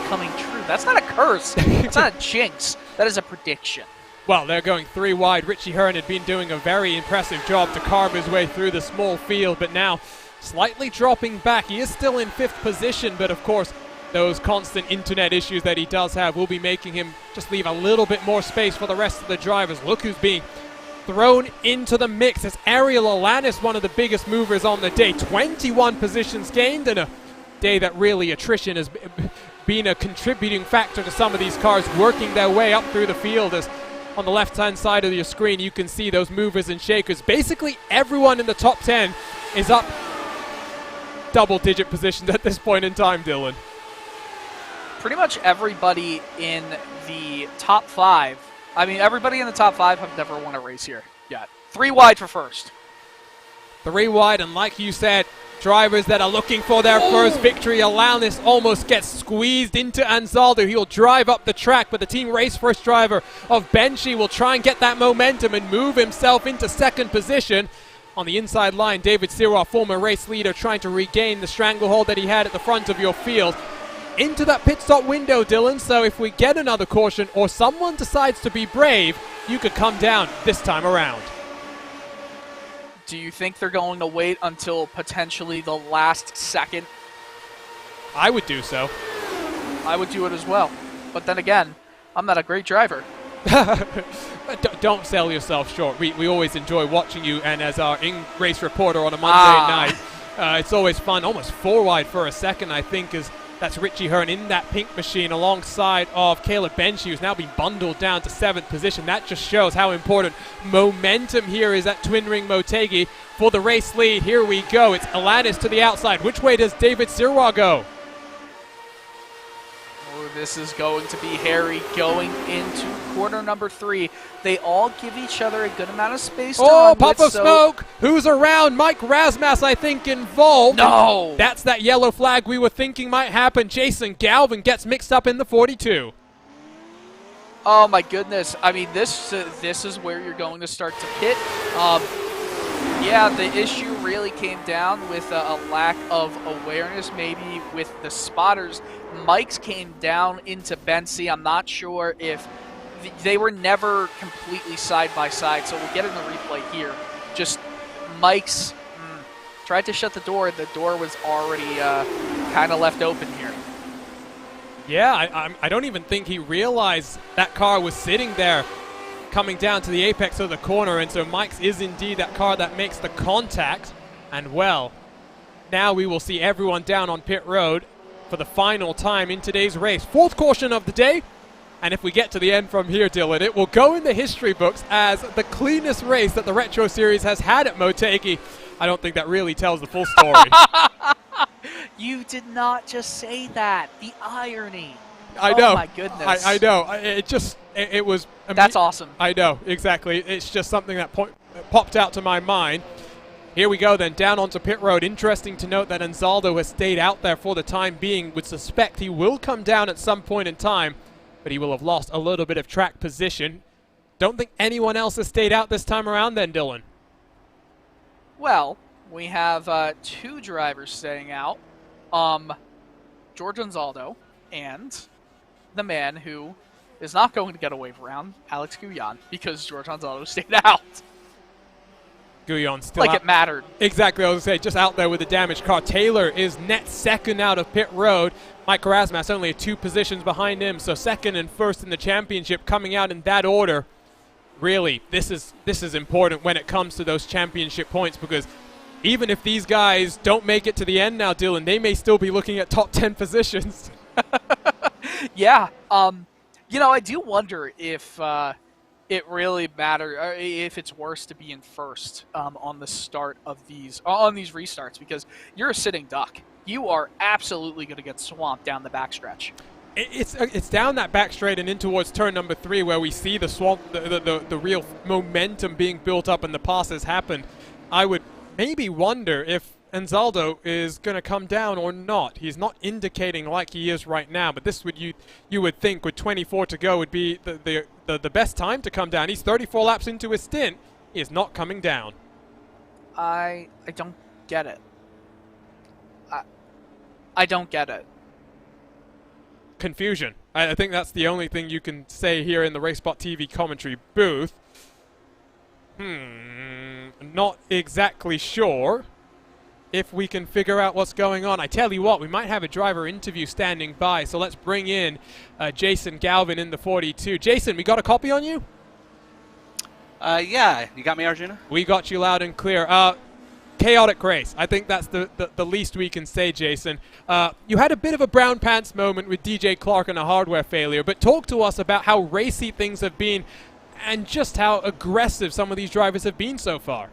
coming true. That's not a curse. That's not a jinx. That is a prediction. Well, they're going 3 wide. Richie Hearn had been doing a very impressive job to carve his way through the small field, but now slightly dropping back. He is still in 5th position, but of course, those constant internet issues that he does have will be making him just leave a little bit more space for the rest of the drivers. Look who's being thrown into the mix. It's Ariel Alanis, one of the biggest movers on the day. 21 positions gained in a day that really attrition has been a contributing factor to some of these cars working their way up through the field. As on the left-hand side of your screen, you can see those movers and shakers. Basically, everyone in the top 10 is up double-digit positions at this point in time, Dylan. Pretty much everybody in the top 5, I mean, everybody in the top 5 have never won a race here yet. 3 wide for first. 3 wide, and like you said, drivers that are looking for their first victory. Alanis almost gets squeezed into Anzaldo. He'll drive up the track, but the team race first driver of Benji will try and get that momentum and move himself into second position. On the inside line, David Sira, former race leader, trying to regain the stranglehold that he had at the front of your field. into that pit stop window, Dylan. So if we get another caution or someone decides to be brave, you could come down this time around. Do you think they're going to wait until potentially the last second? I would do so. I would do it as well. But then again, I'm not a great driver. Don't sell yourself short. We always enjoy watching you, and as our in-race reporter on a Monday night, it's always fun. Almost 4 wide for a second, I think, that's Richie Hearn in that pink machine alongside of Caleb Benchy, who's now been bundled down to 7th position. That just shows how important momentum here is at Twin Ring Motegi for the race lead. Here we go. It's Alanis to the outside. Which way does David Sirwa go? Oh, this is going to be hairy going into corner number 3. They all give each other a good amount of space to run puff with, of smoke. Who's around? Mike Rasmus, I think, involved. No! That's that yellow flag we were thinking might happen. Jason Galvin gets mixed up in the 42. Oh my goodness! I mean, this is where you're going to start to pit. Yeah, the issue really came down with a lack of awareness, maybe with the spotters. Mike's came down into Bency. I'm not sure if they were never completely side by side, so we'll get in the replay here. Just Mike's tried to shut the door. The door was already kind of left open here. Yeah, I don't even think he realized that car was sitting there coming down to the apex of the corner, and so Mike's is indeed that car that makes the contact. And well, now we will see everyone down on pit road for the final time in today's race. 4th caution of the day, and if we get to the end from here, Dylan, it will go in the history books as the cleanest race that the Retro Series has had at Motegi. I don't think that really tells the full story. You did not just say that. The irony. I know. Oh my goodness. I know. It was. That's awesome. I know, exactly. It's just something that popped out to my mind. Here we go then, down onto pit road. Interesting to note that Anzaldo has stayed out there for the time being. Would suspect he will come down at some point in time, but he will have lost a little bit of track position. Don't think anyone else has stayed out this time around then, Dylan. Well, we have 2 drivers staying out. George Anzaldo and the man who is not going to get a wave around, Alex Guyon, because George Anzaldo stayed out. Guyon still like out. It mattered. Exactly, I was going to say, just out there with the damaged car. Taylor is net 2nd out of pit road. Mike Rasmus only 2 positions behind him, so 2nd and 1st in the championship, coming out in that order. Really, this is important when it comes to those championship points, because even if these guys don't make it to the end now, Dylan, they may still be looking at top 10 positions. Yeah. You know, I do wonder if it really matters, or if it's worse to be in 1st on the start of these restarts, because you're a sitting duck. You are absolutely going to get swamped down the backstretch. It's down that back straight and in towards turn number 3 where we see the swamp, the real momentum being built up and the passes happen. I would maybe wonder if Anzaldo is going to come down or not. He's not indicating like he is right now, but this would you would think with 24 to go would be the best time to come down. He's 34 laps into his stint. He is not coming down. I don't get it. I don't get it. Confusion. I think that's the only thing you can say here in the RaceBot TV commentary booth. Not exactly sure if we can figure out what's going on. I tell you what, we might have a driver interview standing by, so let's bring in Jason Galvin in the 42. Jason, we got a copy on you? Yeah, you got me, Arjuna? We got you loud and clear. Chaotic race. I think that's the least we can say, Jason. You had a bit of a brown pants moment with DJ Clark and a hardware failure, but talk to us about how racy things have been and just how aggressive some of these drivers have been so far.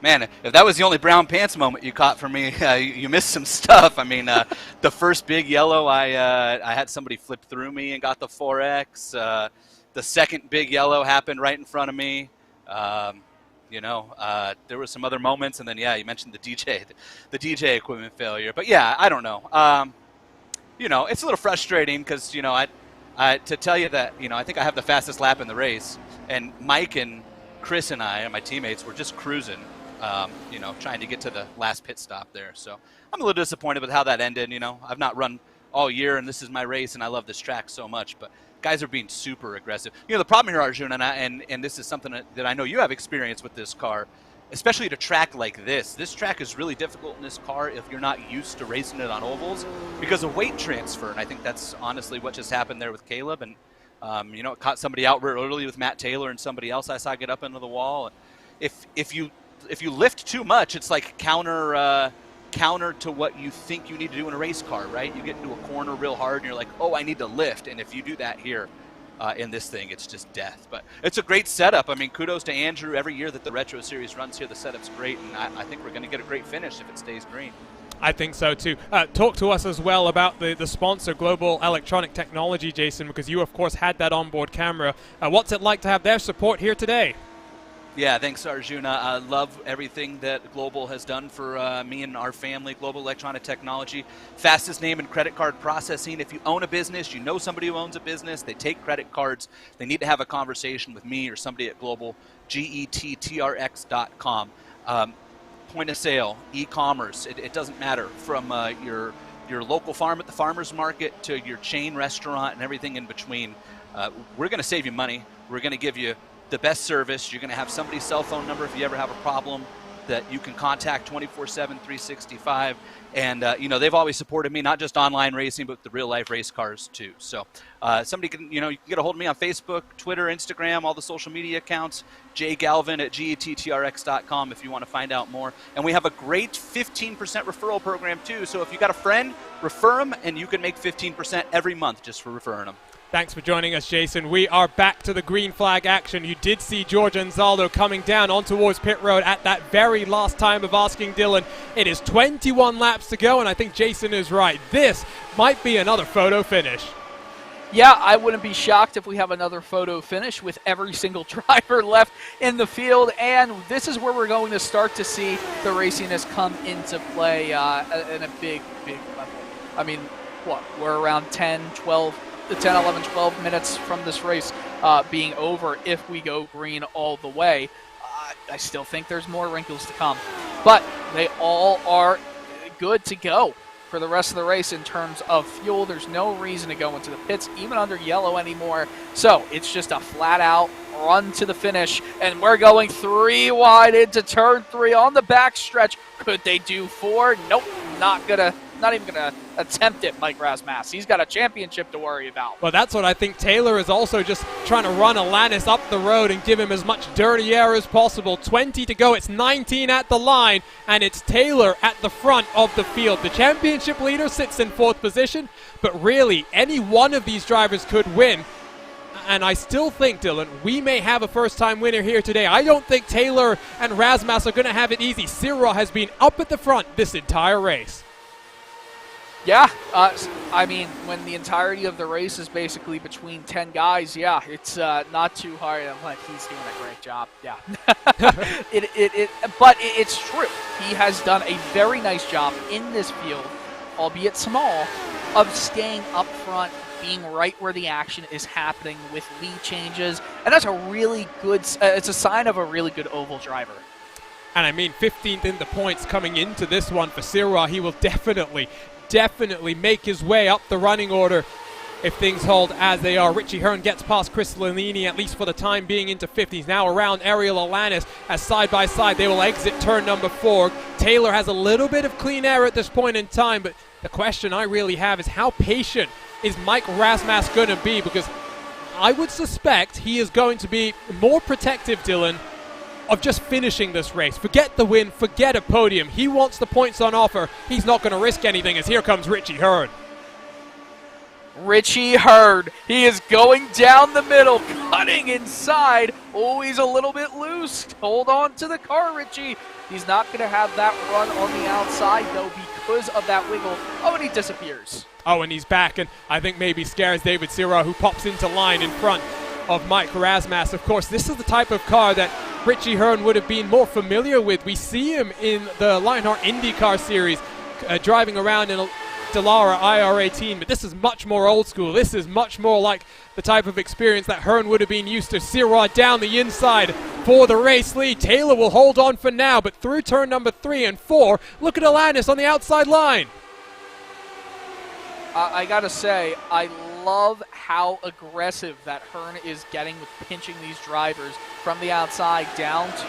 Man, if that was the only brown pants moment you caught from me, you missed some stuff. I mean, the first big yellow, I had somebody flip through me and got the 4X. The second big yellow happened right in front of me. You know, there were some other moments, and then, yeah, you mentioned the DJ equipment failure. But, yeah, I don't know. You know, it's a little frustrating because, you know, to tell you that, you know, I think I have the fastest lap in the race, and Mike and Chris and I and my teammates were just cruising, you know, trying to get to the last pit stop there. So I'm a little disappointed with how that ended. I've not run all year, and this is my race, and I love this track so much, but guys are being super aggressive. The problem here, Arjun, and this is something that I know you have experience with this car, especially at a track like this. This track is really difficult in this car if you're not used to racing it on ovals because of weight transfer, and I think that's honestly what just happened there with Caleb, and it caught somebody out real early with Matt Taylor and somebody else I saw get up into the wall. If you lift too much, it's like counter to what you think you need to do in a race car, right? You get into a corner real hard and you're like, oh, I need to lift. And if you do that here in this thing, it's just death. But it's a great setup. I mean, kudos to Andrew. Every year that the Retro Series runs here, the setup's great. And I think we're going to get a great finish if it stays green. I think so too. Talk to us as well about the sponsor, Global Electronic Technology, Jason, because you, of course, had that onboard camera. What's it like to have their support here today? Yeah, thanks, Arjuna. I love everything that Global has done for me and our family. Global Electronic Technology, fastest name in credit card processing. If you own a business, you know somebody who owns a business, they take credit cards, they need to have a conversation with me or somebody at Global, gettrx.com. Point of sale, e-commerce, it doesn't matter. From your local farm at the farmer's market to your chain restaurant and everything in between. We're going to save you money. We're going to give you the best service. You're going to have somebody's cell phone number if you ever have a problem that you can contact 24/7, 365. And, they've always supported me, not just online racing, but the real life race cars too. So somebody can, you can get a hold of me on Facebook, Twitter, Instagram, all the social media accounts, jgalvin@gettrx.com if you want to find out more. And we have a great 15% referral program too. So if you got a friend, refer them and you can make 15% every month just for referring them. Thanks for joining us, Jason. We are back to the green flag action. You did see George Anzaldo coming down on towards pit road at that very last time of asking Dylan. It is 21 laps to go, and I think Jason is right. This might be another photo finish. Yeah, I wouldn't be shocked if we have another photo finish with every single driver left in the field, and this is where we're going to start to see the raciness come into play in a big, big level. I mean, we're around 10, 11, 12 minutes from this race being over if we go green all the way. I still think there's more wrinkles to come, but they all are good to go for the rest of the race in terms of fuel. There's no reason to go into the pits, even under yellow anymore. So it's just a flat-out run to the finish, and we're going 3 wide into turn 3 on the backstretch. Could they do 4? Nope, not even gonna attempt it, Mike Rasmussen. He's got a championship to worry about. Well, that's what I think. Taylor is also just trying to run Alanis up the road and give him as much dirty air as possible. 20 to go. It's 19 at the line, and it's Taylor at the front of the field. The championship leader sits in 4th position, but really, any one of these drivers could win. And I still think, Dylan, we may have a first-time winner here today. I don't think Taylor and Rasmussen are going to have it easy. Sirra has been up at the front this entire race. Yeah, I mean, when the entirety of the race is basically between 10 guys, yeah, it's not too hard. I'm like, he's doing a great job. Yeah, but it's true. He has done a very nice job in this field, albeit small, of staying up front, being right where the action is happening with lead changes, and that's a really good. It's a sign of a really good oval driver. And I mean, 15th in the points coming into this one for Sirra. He will definitely make his way up the running order if things hold as they are. Richie Hearn gets past Chris Lanini, at least for the time being, into 50s. He's now around Ariel Alanis as side by side they will exit turn number 4. Taylor has a little bit of clean air at this point in time, but the question I really have is how patient is Mike Rasmussen going to be? Because I would suspect he is going to be more protective, Dylan, of just finishing this race. Forget the win, forget a podium. He wants the points on offer. He's not going to risk anything as here comes Richie Hearn. Richie Hearn, he is going down the middle, cutting inside. Oh, he's a little bit loose. Hold on to the car, Richie. He's not going to have that run on the outside, though, because of that wiggle. Oh, and he disappears. Oh, and he's back, and I think maybe scares David Sirra, who pops into line in front of Mike Rasmussen. Of course, this is the type of car that Richie Hearn would have been more familiar with. We see him in the Lionheart IndyCar series driving around in a Stellara IR18, but this is much more old school. This is much more like the type of experience that Hearn would have been used to. Sirois down the inside for the race lead. Taylor will hold on for now, but through turn number 3 and 4, look at Alanis on the outside line. I gotta say, I love how aggressive that Hearn is getting with pinching these drivers from the outside down to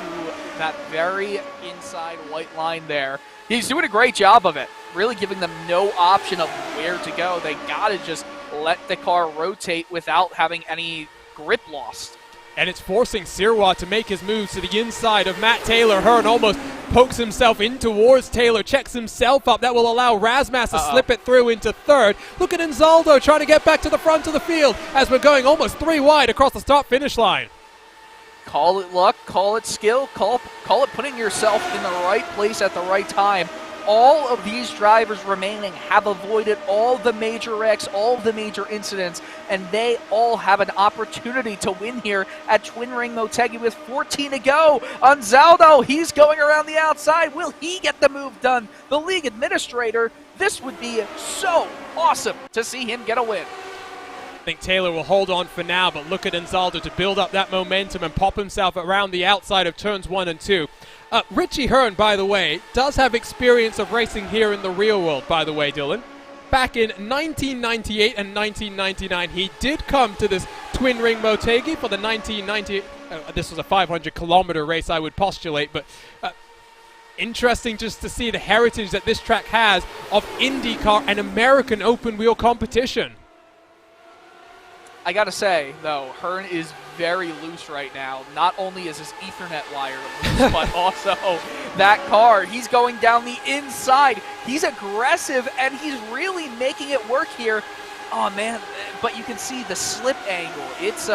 that very inside white line there. He's doing a great job of it, really giving them no option of where to go. They gotta just let the car rotate without having any grip lost. And it's forcing Sirois to make his moves to the inside of Matt Taylor. Hearn almost pokes himself in towards Taylor, checks himself up. That will allow Razmas to slip it through into third. Look at Anzaldo trying to get back to the front of the field as we're going almost 3 wide across the start-finish line. Call it luck, call it skill, call it putting yourself in the right place at the right time. All of these drivers remaining have avoided all the major wrecks, all the major incidents, and they all have an opportunity to win here at Twin Ring Motegi with 14 to go. Anzaldo, he's going around the outside. Will he get the move done? The league administrator, this would be so awesome to see him get a win. I think Taylor will hold on for now, but look at Anzaldo to build up that momentum and pop himself around the outside of turns 1 and 2. Richie Hearn, by the way, does have experience of racing here in the real world, by the way, Dylan. Back in 1998 and 1999, he did come to this Twin Ring Motegi for the 1990. This was a 500-kilometer race, I would postulate, but interesting just to see the heritage that this track has of IndyCar and American open-wheel competition. I gotta say, though, Hearn is very loose right now. Not only is his Ethernet wire loose, but also that car. He's going down the inside. He's aggressive, and he's really making it work here. Oh, man, but you can see the slip angle. It's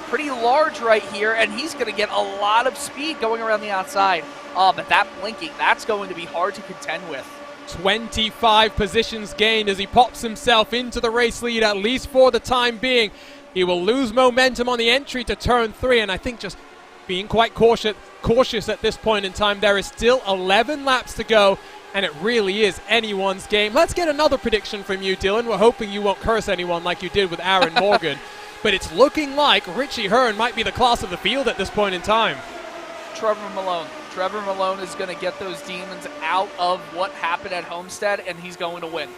pretty large right here, and he's going to get a lot of speed going around the outside. But that blinking, that's going to be hard to contend with. 25 positions gained as he pops himself into the race lead, at least for the time being. He will lose momentum on the entry to turn 3, and I think just being quite cautious at this point in time. There is still 11 laps to go, and it really is anyone's game. Let's get another prediction from you, Dylan. We're hoping you won't curse anyone like you did with Aaron Morgan, but it's looking like Richie Hearn might be the class of the field at this point in time. Trevor Malone is going to get those demons out of what happened at Homestead, and he's going to win.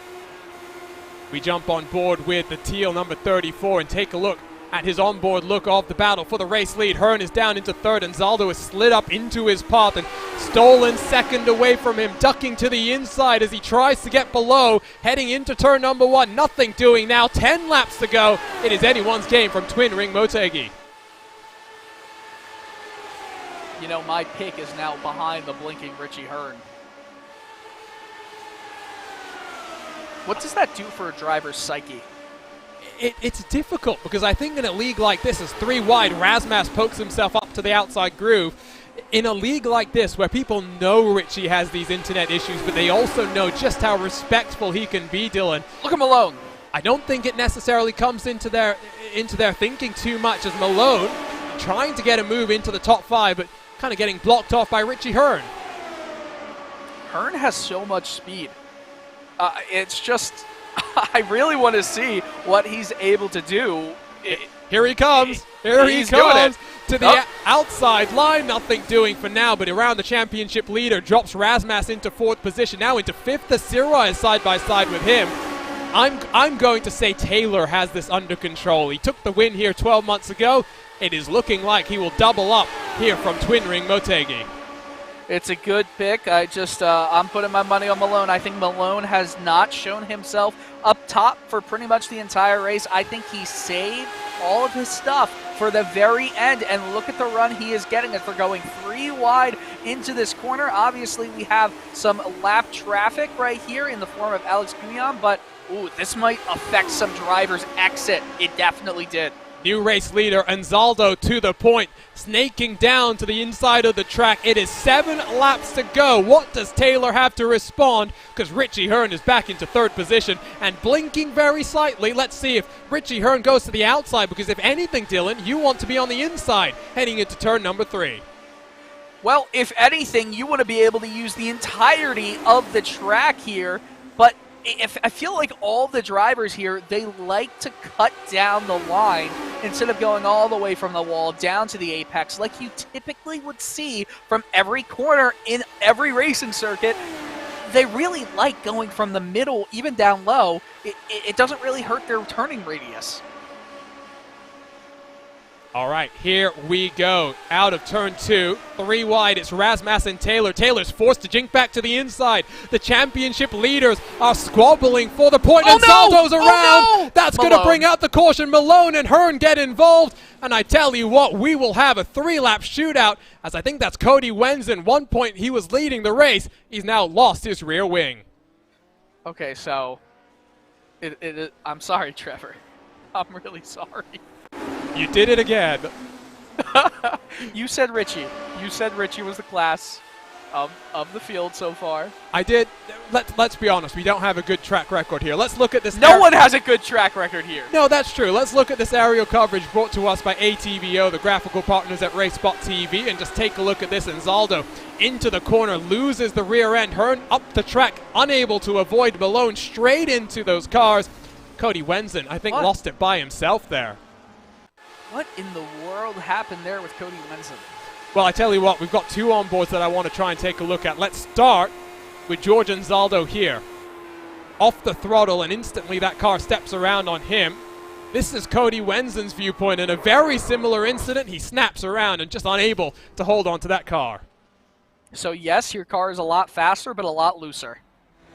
We jump on board with the teal number 34 and take a look at his onboard look of the battle for the race lead. Hearn is down into third, and Zaldo has slid up into his path and stolen second away from him, ducking to the inside as he tries to get below, heading into turn number 1. Nothing doing now. 10 laps to go. It is anyone's game from Twin Ring Motegi. You know, my pick is now behind the blinking Richie Hearn. What does that do for a driver's psyche? It's difficult because I think in a league like this, as 3 wide, Razmas pokes himself up to the outside groove. In a league like this where people know Richie has these internet issues, but they also know just how respectful he can be, Dylan. Look at Malone. I don't think it necessarily comes into their thinking too much as Malone trying to get a move into the top 5, but kind of getting blocked off by Richie Hearn. Hearn has so much speed. It's just, I really want to see what he's able to do. Here he comes. Here he comes to the outside line. Nothing doing for now, but around the championship leader, drops Razmas into 4th position, now into 5th. The Sirois is side by side with him. I'm going to say Taylor has this under control. He took the win here 12 months ago. It is looking like he will double up here from Twin Ring Motegi. It's a good pick. I'm putting my money on Malone. I think Malone has not shown himself up top for pretty much the entire race. I think he saved all of his stuff for the very end, and look at the run he is getting as they're going 3 wide into this corner. Obviously, we have some lap traffic right here in the form of Alex Guillaume, but this might affect some drivers' exit. It definitely did. New race leader, Anzaldo, to the point, snaking down to the inside of the track. It is 7 laps to go. What does Taylor have to respond? Because Richie Hearn is back into 3rd position and blinking very slightly. Let's see if Richie Hearn goes to the outside, because if anything, Dylan, you want to be on the inside heading into turn number 3. Well, if anything, you want to be able to use the entirety of the track here, but I feel like all the drivers here, they like to cut down the line instead of going all the way from the wall down to the apex like you typically would see from every corner in every racing circuit. They really like going from the middle, even down low. It doesn't really hurt their turning radius. All right, here we go. Out of turn 2, 3 wide. It's Razmas and Taylor. Taylor's forced to jink back to the inside. The championship leaders are squabbling for the point, and Saldo's around. Oh, no! That's going to bring out the caution. Malone and Hearn get involved. And I tell you what, we will have a 3-lap shootout, as I think that's Cody Wenzen. 1 point, he was leading the race. He's now lost his rear wing. Okay, so I'm sorry, Trevor. I'm really sorry. You did it again. You said Richie. You said Richie was the class of the field so far. I did. Let's be honest. We don't have a good track record here. Let's look at this. No one has a good track record here. No, that's true. Let's look at this aerial coverage brought to us by ATVO, the graphical partners at RaceSpot TV, and just take a look at this. And Zaldo into the corner, loses the rear end. Hearn up the track, unable to avoid Malone, straight into those cars. Cody Wenzen, I think, lost it by himself there. What in the world happened there with Cody Wenzen? Well, I tell you what, we've got 2 onboards that I want to try and take a look at. Let's start with George and Zaldo here. Off the throttle, and instantly that car steps around on him. This is Cody Wenzen's viewpoint. In a very similar incident, he snaps around and just unable to hold on to that car. So yes, your car is a lot faster, but a lot looser.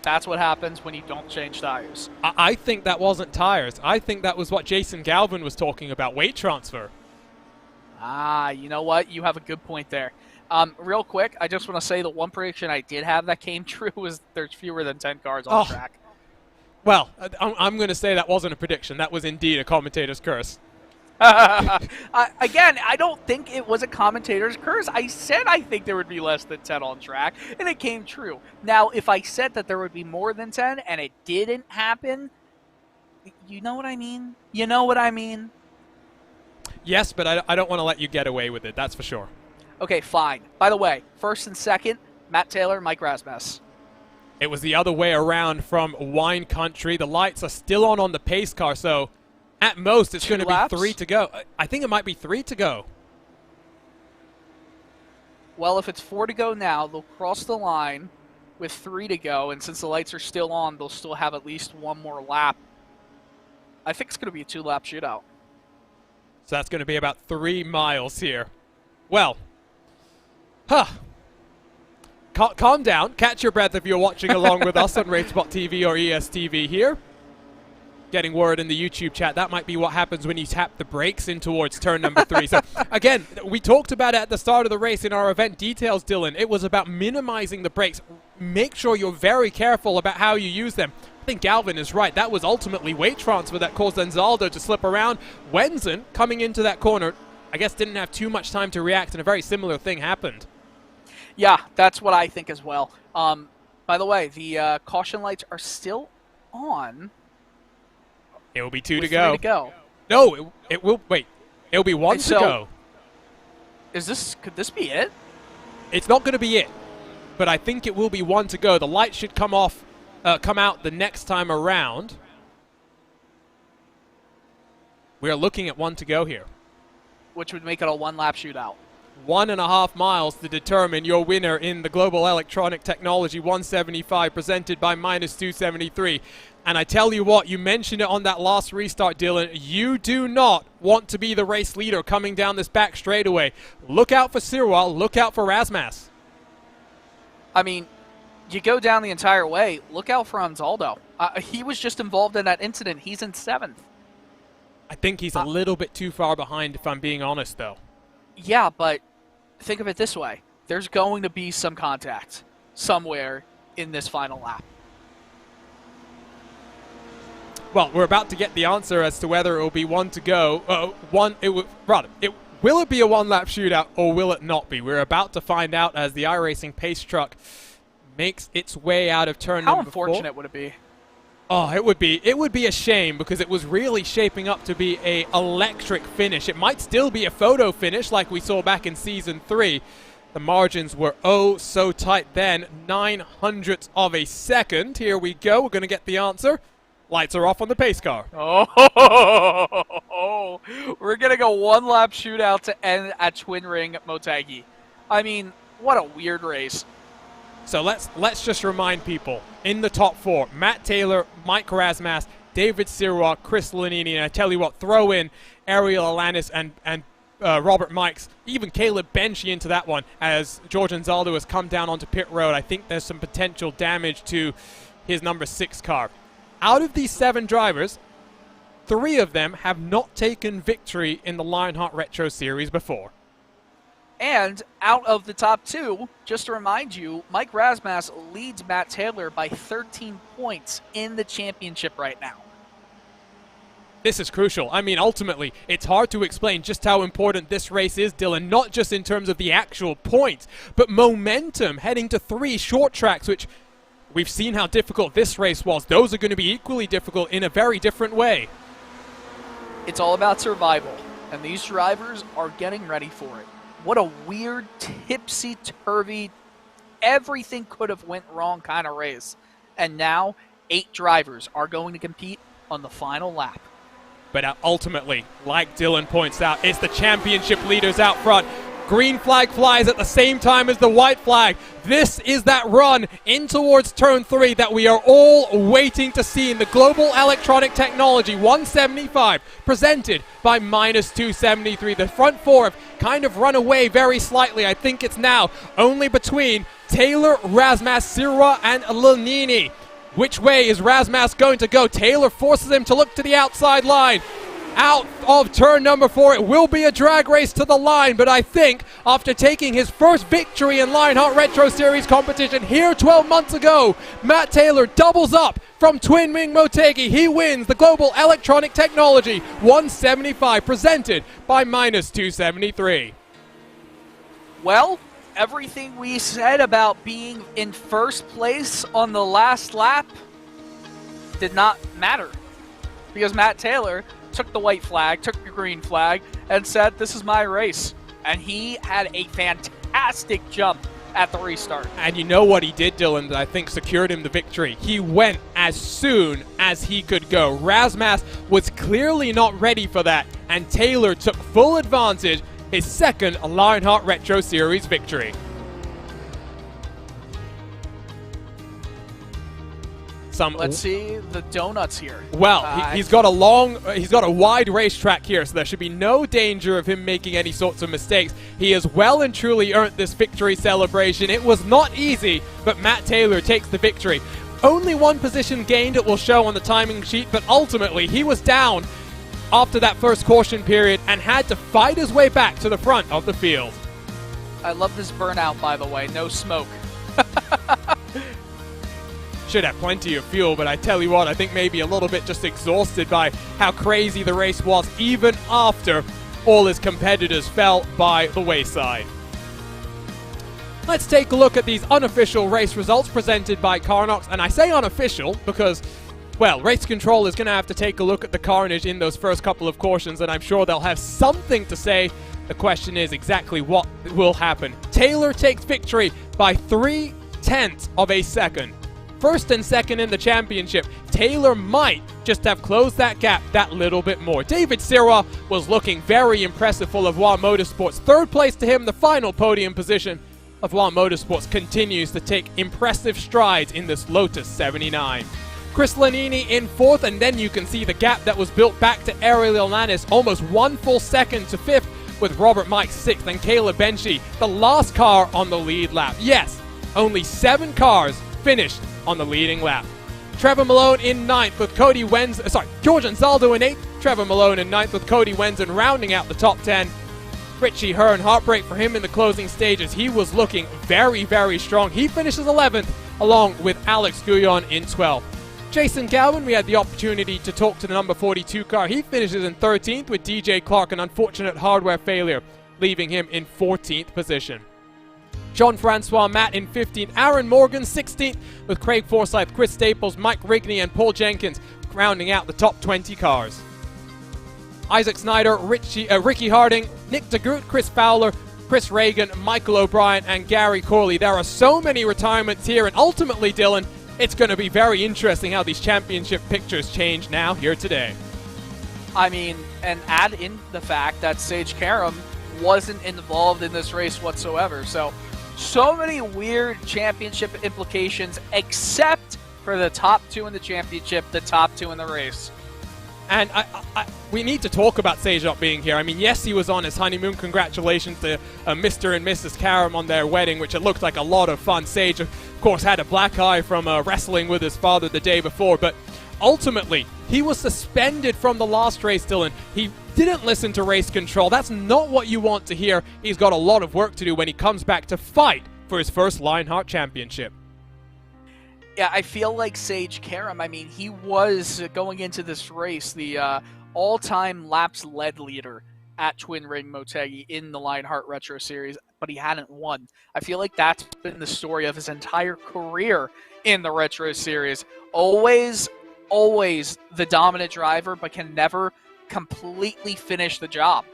That's what happens when you don't change tires. I think that wasn't tires. I think that was what Jason Galvin was talking about, weight transfer. Ah, you know what? You have a good point there. Real quick, I just want to say the one prediction I did have that came true was there's fewer than 10 cars on the track. Well, I'm going to say that wasn't a prediction. That was indeed a commentator's curse. Again, I don't think it was a commentator's curse. I said I think there would be less than 10 on track, and it came true. Now, if I said that there would be more than 10 and it didn't happen, you know what I mean? You know what I mean? Yes, but I don't want to let you get away with it. That's for sure. Okay, fine. By the way, first and second, Matt Taylor, Mike Rasmus. It was the other way around from Wine Country. The lights are still on the pace car, so at most, it's going to be 3 to go. I think it might be 3 to go. Well, if it's 4 to go now, they'll cross the line with 3 to go, and since the lights are still on, they'll still have at least 1 more lap. I think it's going to be a 2-lap shootout. So that's going to be about 3 miles here. Well, calm down. Catch your breath if you're watching along with us on RaceSpot TV or ESTV here. Getting word in the YouTube chat, that might be what happens when you tap the brakes in towards turn number 3. So, again, we talked about it at the start of the race in our event details, Dylan. It was about minimizing the brakes. Make sure you're very careful about how you use them. I think Galvin is right. That was ultimately weight transfer that caused Zaldo to slip around. Wenzen, coming into that corner, I guess didn't have too much time to react, and a very similar thing happened. Yeah, that's what I think as well. By the way, the caution lights are still on. It will be 2 to go. 3 to go. No, it will. Wait, it will be 1 to go. Could this be it? It's not going to be it, but I think it will be 1 to go. The light should come out the next time around. We are looking at 1 to go here, which would make it a 1-lap shootout. 1.5 miles to determine your winner in the Global Electronic Technology 175 presented by Minus 273. And I tell you what, you mentioned it on that last restart, Dylan. You do not want to be the race leader coming down this back straightaway. Look out for Sirwal. Look out for Razmas. I mean, you go down the entire way. Look out for Anzaldo. He was just involved in that incident. He's in 7th. I think he's a little bit too far behind, if I'm being honest, though. Yeah, but think of it this way. There's going to be some contact somewhere in this final lap. Well, we're about to get the answer as to whether it will be 1 to go. Will it be a 1-lap shootout or will it not be? We're about to find out as the iRacing pace truck makes its way out of turn number 4. How unfortunate would it be? Oh, it would be a shame because it was really shaping up to be a electric finish. It might still be a photo finish like we saw back in Season 3, The margins were oh so tight then, 900ths of a second. Here we go, we're going to get the answer. Lights are off on the pace car. Oh, we're going to go one lap shootout to end at Twin Ring Motegi. I mean, what a weird race. So let's just remind people, in the top 4, Matt Taylor, Mike Rasmas, David Sirois, Chris Lanini, and I tell you what, throw in Ariel Alanis and Robert Mikes, even Caleb Benchy into that one, as George Anzaldo has come down onto pit road. I think there's some potential damage to his number 6 car. Out of these 7 drivers, 3 of them have not taken victory in the Lionheart Retro Series before. And out of the top 2, just to remind you, Mike Rasmas leads Matt Taylor by 13 points in the championship right now. This is crucial. I mean, ultimately, it's hard to explain just how important this race is, Dylan, not just in terms of the actual points, but momentum heading to 3 short tracks, which we've seen how difficult this race was. Those are going to be equally difficult in a very different way. It's all about survival, and these drivers are getting ready for it. What a weird, tipsy-turvy, everything could have went wrong kind of race. And now, 8 drivers are going to compete on the final lap. But ultimately, like Dylan points out, it's the championship leaders out front. Green flag flies at the same time as the white flag. This is that run in towards turn 3 that we are all waiting to see in the Global Electronic Technology 175, presented by -273. The front 4 have kind of run away very slightly. I think it's now only between Taylor, Rasmas, Sirois, and Lanini. Which way is Rasmas going to go? Taylor forces him to look to the outside line. Out of turn number 4, it will be a drag race to the line, but I think after taking his first victory in Lionheart Retro Series competition here 12 months ago, Matt Taylor doubles up from Twin Ring Motegi. He wins the Global Electronic Technology 175, presented by -273. Well, everything we said about being in first place on the last lap did not matter, because Matt Taylor took the white flag, took the green flag, and said, this is my race. And he had a fantastic jump at the restart. And you know what he did, Dylan, that I think secured him the victory? He went as soon as he could go. Rasmas was clearly not ready for that, and Taylor took full advantage, his second Lionheart Retro Series victory. Let's see the donuts here. Well, he's got a wide racetrack here, so there should be no danger of him making any sorts of mistakes. He has well and truly earned this victory celebration. It was not easy, but Matt Taylor takes the victory. Only 1 position gained, it will show on the timing sheet, but ultimately he was down after that first caution period and had to fight his way back to the front of the field. I love this burnout, by the way. No smoke. Should have plenty of fuel, but I tell you what, I think maybe a little bit just exhausted by how crazy the race was, even after all his competitors fell by the wayside. Let's take a look at these unofficial race results presented by Carnox, and I say unofficial because, well, race control is going to have to take a look at the carnage in those first couple of cautions, and I'm sure they'll have something to say. The question is exactly what will happen. Taylor takes victory by 0.3 of a second. First and second in the championship, Taylor might just have closed that gap that little bit more. David Sirois was looking very impressive for Lavoie Motorsports. 3rd place to him, the final podium position. Lavoie Motorsports continues to take impressive strides in this Lotus 79. Chris Lanini in 4th, and then you can see the gap that was built back to Ariel Alanis, almost 1 full second to 5th, with Robert Mike 6th and Caleb Benchy, the last car on the lead lap. Yes, only 7 cars finished on the leading lap. Trevor Malone in 9th with George Anzaldo in 8th. Trevor Malone in 9th with Cody Wenzen rounding out the top 10. Richie Hearn, heartbreak for him in the closing stages. He was looking very, very strong. He finishes 11th along with Alex Guyon in 12th. Jason Galvin, we had the opportunity to talk to the number 42 car. He finishes in 13th with DJ Clark, an unfortunate hardware failure, leaving him in 14th position. Jean-Francois Matt in 15th, Aaron Morgan 16th with Craig Forsyth, Chris Staples, Mike Rigney, and Paul Jenkins rounding out the top 20 cars. Isaac Snyder, Ricky Harding, Nick DeGroot, Chris Fowler, Chris Reagan, Michael O'Brien, and Gary Corley. There are so many retirements here, and ultimately, Dylan, it's going to be very interesting how these championship pictures change now here today. I mean, and add in the fact that Sage Karam wasn't involved in this race whatsoever. So many weird championship implications, except for the top 2 in the championship, the top 2 in the race. And we need to talk about Sage not being here. I mean, yes, he was on his honeymoon. Congratulations to Mr. and Mrs. Karam on their wedding, which it looked like a lot of fun. Sage, of course, had a black eye from wrestling with his father the day before, but ultimately, he was suspended from the last race, Dylan. He didn't listen to race control. That's not what you want to hear. He's got a lot of work to do when he comes back to fight for his first Lionheart championship. Yeah, I feel like Sage Karam, I mean, he was, going into this race, the all-time laps lead leader at Twin Ring Motegi in the Lionheart Retro Series, but he hadn't won. I feel like that's been the story of his entire career in the Retro Series. Always the dominant driver, but can never completely finish the job.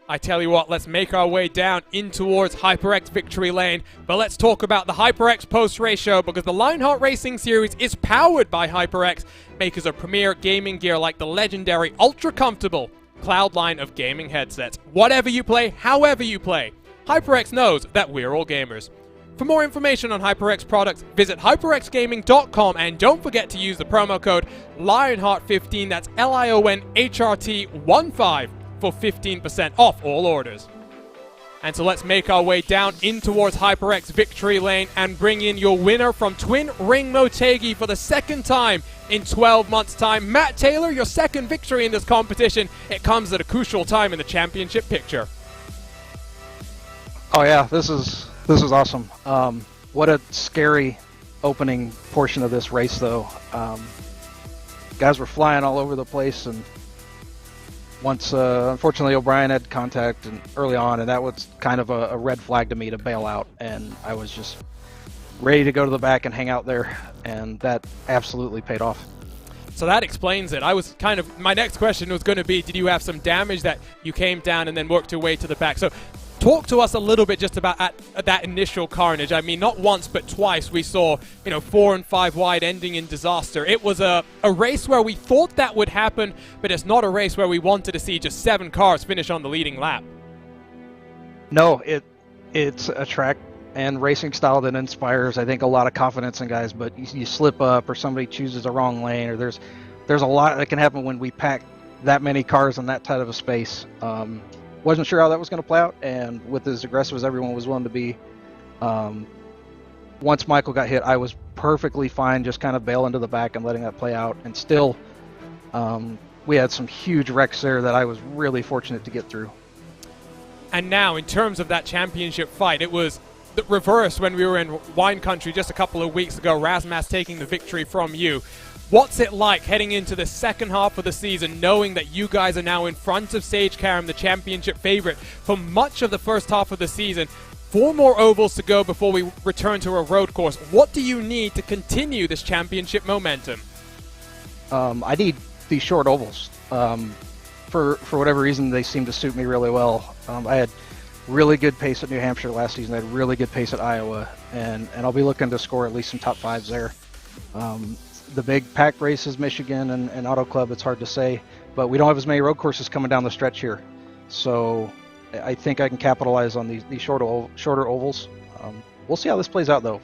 I tell you what, let's make our way down in towards HyperX Victory Lane. But let's talk about the HyperX post-race show, because the Lionheart Racing Series is powered by HyperX, makers of premier gaming gear like the legendary ultra-comfortable Cloud line of gaming headsets. Whatever you play, however you play, HyperX knows that we're all gamers. For more information on HyperX products, visit hyperxgaming.com, and don't forget to use the promo code Lionheart15, that's LIONHRT15, for 15% off all orders. And so let's make our way down in towards HyperX Victory Lane and bring in your winner from Twin Ring Motegi for the second time in 12 months' time. Matt Taylor, your second victory in this competition. It comes at a crucial time in the championship picture. Oh yeah, this is awesome. What a scary opening portion of this race, though. Guys were flying all over the place, and once, unfortunately, O'Brien had contact early on, and that was kind of a red flag to me to bail out, and I was just ready to go to the back and hang out there, and that absolutely paid off. So that explains it. My next question was going to be, did you have some damage that you came down and then worked your way to the back? So talk to us a little bit just about that initial carnage. I mean, not once but twice we saw, 4 and 5 wide ending in disaster. It was a race where we thought that would happen, but it's not a race where we wanted to see just 7 cars finish on the leading lap. No, it's a track and racing style that inspires, I think, a lot of confidence in guys, but you slip up or somebody chooses the wrong lane, or there's a lot that can happen when we pack that many cars in that tight of a space. Wasn't sure how that was going to play out, and with as aggressive as everyone was willing to be, once Michael got hit, I was perfectly fine just kind of bailing to the back and letting that play out, and still we had some huge wrecks there that I was really fortunate to get through. And now, in terms of that championship fight, it was the reverse when we were in wine country just a couple of weeks ago. Razmas taking the victory from you. What's it like heading into the second half of the season, knowing that you guys are now in front of Sage Karam, the championship favorite, for much of the first half of the season? 4 more ovals to go before we return to a road course. What do you need to continue this championship momentum? I need these short ovals. For whatever reason, they seem to suit me really well. I had really good pace at New Hampshire last season. I had really good pace at Iowa, and I'll be looking to score at least some top 5s there. The big pack races, Michigan and Auto Club, it's hard to say, but we don't have as many road courses coming down the stretch here. So I think I can capitalize on these shorter ovals. We'll see how this plays out, though.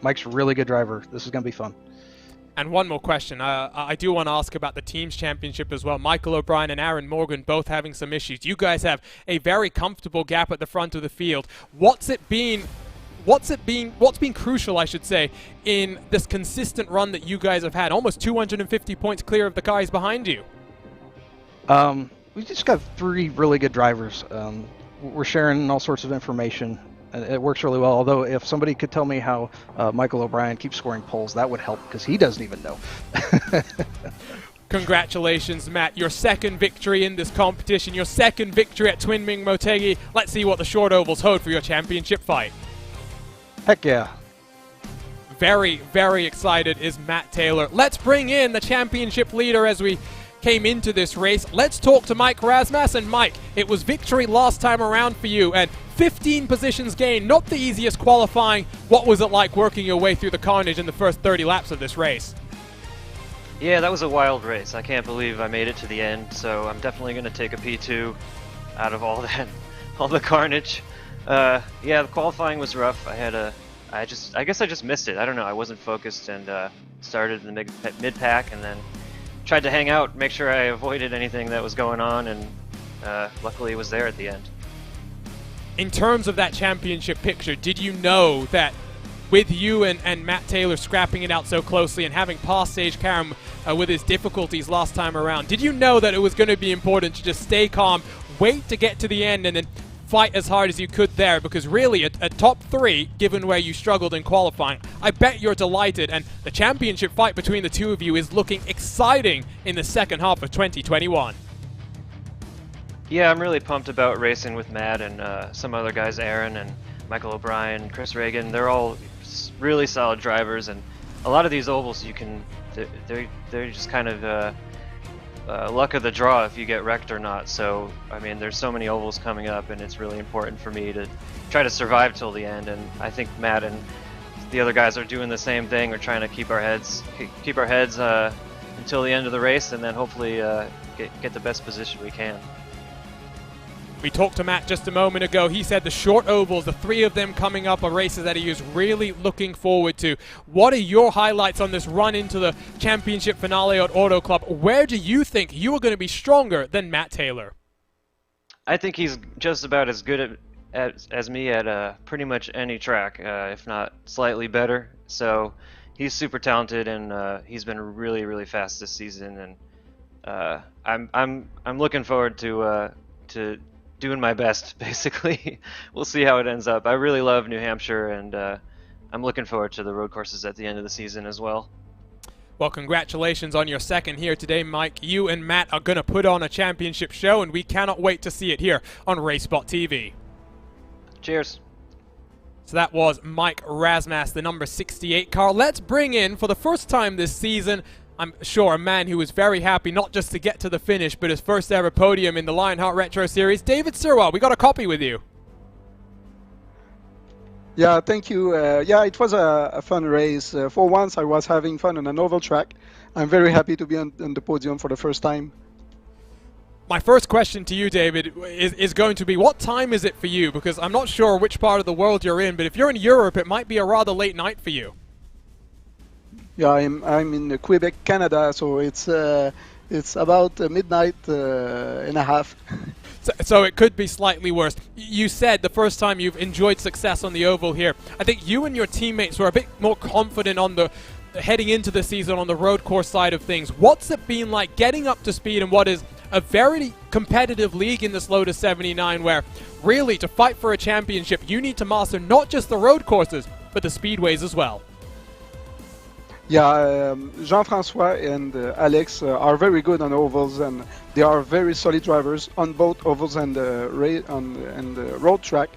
Mike's a really good driver. This is going to be fun. And one more question. I do want to ask about the team's championship as well. Michael O'Brien and Aaron Morgan both having some issues. You guys have a very comfortable gap at the front of the field. What's been crucial, I should say, in this consistent run that you guys have had? Almost 250 points clear of the guys behind you. We just got 3 really good drivers. We're sharing all sorts of information. It works really well, although if somebody could tell me how Michael O'Brien keeps scoring poles, that would help, because he doesn't even know. Congratulations, Matt. Your second victory in this competition, your second victory at Twin Ring Motegi. Let's see what the short ovals hold for your championship fight. Heck yeah. Very, very excited is Matt Taylor. Let's bring in the championship leader as we came into this race. Let's talk to Mike Rasmas. And Mike, it was victory last time around for you, and 15 positions gained, not the easiest qualifying. What was it like working your way through the carnage in the first 30 laps of this race? Yeah, that was a wild race. I can't believe I made it to the end, so I'm definitely going to take a P2 out of all that, all the carnage. Yeah, the qualifying was rough. I guess I just missed it. I don't know. I wasn't focused and started in the mid-pack and then tried to hang out, make sure I avoided anything that was going on, and luckily it was there at the end. In terms of that championship picture, did you know that with you and Matt Taylor scrapping it out so closely and having passed Sage Karam with his difficulties last time around, did you know that it was going to be important to just stay calm, wait to get to the end, and then fight as hard as you could there? Because really, a top 3, given where you struggled in qualifying, I bet you're delighted, and the championship fight between the two of you is looking exciting in the second half of 2021. Yeah, I'm really pumped about racing with Matt and some other guys, Aaron and Michael O'Brien, Chris Reagan. They're all really solid drivers, and a lot of these ovals they're just kind of luck of the draw if you get wrecked or not. So I mean, there's so many ovals coming up, and it's really important for me to try to survive till the end. And I think Matt and the other guys are doing the same thing. We're trying to keep our heads until the end of the race, and then hopefully get the best position we can. We talked to Matt just a moment ago. He said the short ovals, the 3 of them coming up, are races that he is really looking forward to. What are your highlights on this run into the championship finale at Auto Club? Where do you think you are going to be stronger than Matt Taylor? I think he's just about as good as me at pretty much any track, if not slightly better. So he's super talented, and he's been really fast this season. And I'm looking forward to doing my best, basically. We'll see how it ends up. I really love New Hampshire, and I'm looking forward to the road courses at the end of the season as well. Well, congratulations on your second here today, Mike. You and Matt are going to put on a championship show, and we cannot wait to see it here on RaceSpot TV. Cheers. So that was Mike Rasmas, the number 68 car. Let's bring in, for the first time this season, I'm sure a man who was very happy not just to get to the finish, but his first ever podium in the Lionheart Retro Series, David Sirwell. We got a copy with you. Yeah, thank you. Yeah, it was a fun race. For once, I was having fun on an oval track. I'm very happy to be on the podium for the first time. My first question to you, David, is going to be, what time is it for you? Because I'm not sure which part of the world you're in, but if you're in Europe, it might be a rather late night for you. Yeah, I'm in Quebec, Canada, so it's about midnight and a half. So it could be slightly worse. You said the first time you've enjoyed success on the oval here. I think you and your teammates were a bit more confident on the heading into the season on the road course side of things. What's it been like getting up to speed in what is a very competitive league in this Lotus 79, where really to fight for a championship you need to master not just the road courses but the speedways as well? Yeah, Jean-François and Alex are very good on ovals, and they are very solid drivers on both ovals and the road track.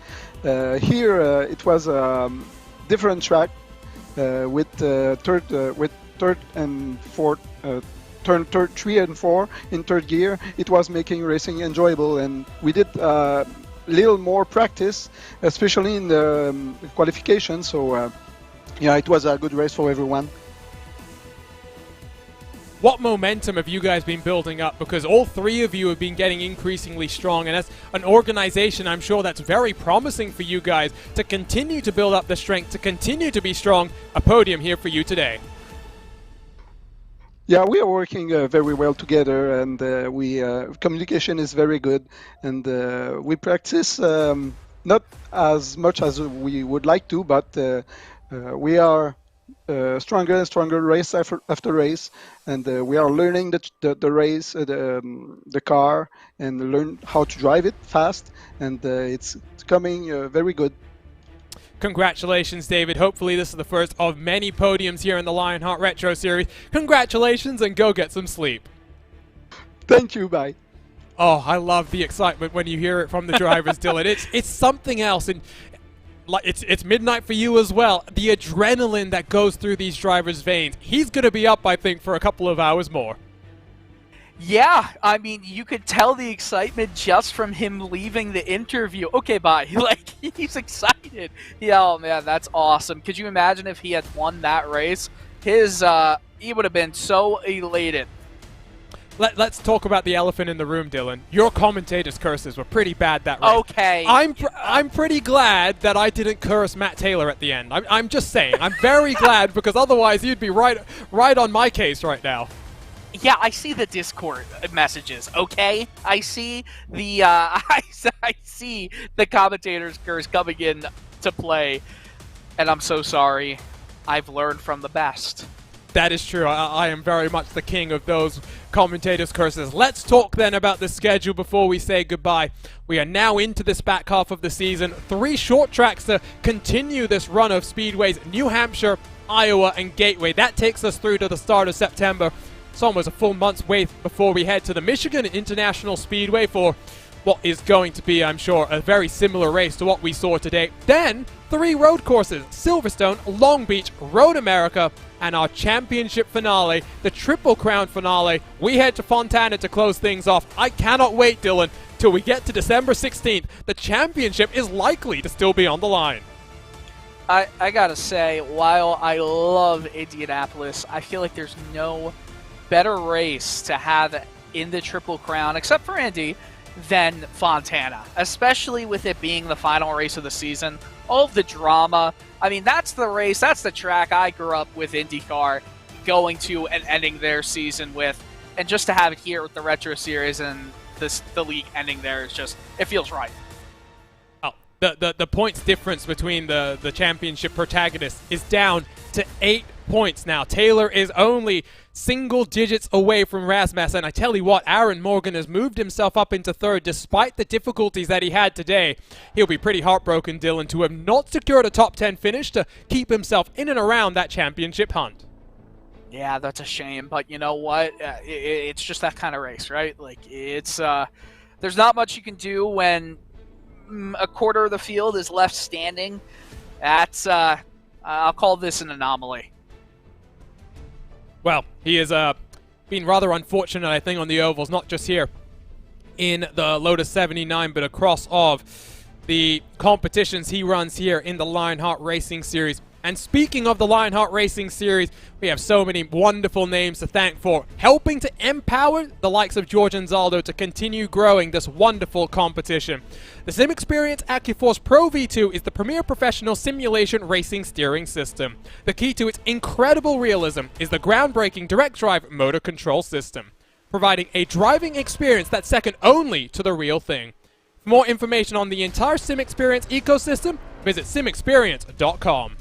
Here it was a different track with third and fourth, turn 3 and 4 in third gear. It was making racing enjoyable, and we did little more practice, especially in the qualification. So yeah, it was a good race for everyone. What momentum have you guys been building up? Because all 3 of you have been getting increasingly strong, and as an organization, I'm sure that's very promising for you guys to continue to build up the strength, to continue to be strong. A podium here for you today. Yeah, we are working very well together, and communication is very good, and we practice not as much as we would like to, but we are stronger and stronger race after race, and we are learning the race, the car, and learn how to drive it fast, and it's coming very good. Congratulations, David. Hopefully this is the first of many podiums here in the Lionheart Retro Series. Congratulations, and go get some sleep. Thank you, bye. Oh, I love the excitement when you hear it from the drivers, Dylan. It's something else, and it's midnight for you as well. The adrenaline that goes through these drivers' veins. He's going to be up, I think, for a couple of hours more. Yeah, I mean, you could tell the excitement just from him leaving the interview. Okay, bye. Like, he's excited. Yeah, oh man, that's awesome. Could you imagine if he had won that race? He would have been so elated. Let's talk about the elephant in the room, Dylan. Your commentator's curses were pretty bad that race. Okay. I'm pretty glad that I didn't curse Matt Taylor at the end. I'm just saying. I'm very glad, because otherwise you'd be right on my case right now. Yeah, I see the Discord messages. Okay, I see the I see the commentator's curse coming in to play, and I'm so sorry. I've learned from the best. That is true. I am very much the king of those commentators' curses. Let's talk then about the schedule before we say goodbye. We are now into this back half of the season. 3 short tracks to continue this run of speedways: New Hampshire, Iowa, and Gateway. That takes us through to the start of September. It's almost a full month's wait before we head to the Michigan International Speedway for what is going to be, I'm sure, a very similar race to what we saw today. Then, 3 road courses: Silverstone, Long Beach, Road America, and our championship finale, the Triple Crown finale. We head to Fontana to close things off. I cannot wait, Dylan, till we get to December 16th. The championship is likely to still be on the line. I gotta say, while I love Indianapolis, I feel like there's no better race to have in the Triple Crown, except for Indy, than Fontana, especially with it being the final race of the season. All of the drama. I mean, that's the race, that's the track I grew up with IndyCar going to and ending their season with. And just to have it here with the Retro Series and the league ending there is just, it feels right. Oh, the points difference between the championship protagonists is down to 8 points now. Taylor is only single digits away from Rasmussen, and I tell you what, Aaron Morgan has moved himself up into 3rd despite the difficulties that he had today. He'll be pretty heartbroken, Dylan, to have not secured a top 10 finish to keep himself in and around that championship hunt. Yeah, that's a shame, but you know what? It's just that kind of race, right? Like, it's there's not much you can do when a quarter of the field is left standing. That's I'll call this an anomaly. Well, he has been rather unfortunate, I think, on the ovals, not just here in the Lotus 79, but across of the competitions he runs here in the Lionheart Racing Series. And speaking of the Lionheart Racing Series, we have so many wonderful names to thank for helping to empower the likes of George Anzaldo to continue growing this wonderful competition. The SimExperience AccuForce Pro V2 is the premier professional simulation racing steering system. The key to its incredible realism is the groundbreaking direct drive motor control system, providing a driving experience that's second only to the real thing. For more information on the entire SimExperience ecosystem, visit simexperience.com.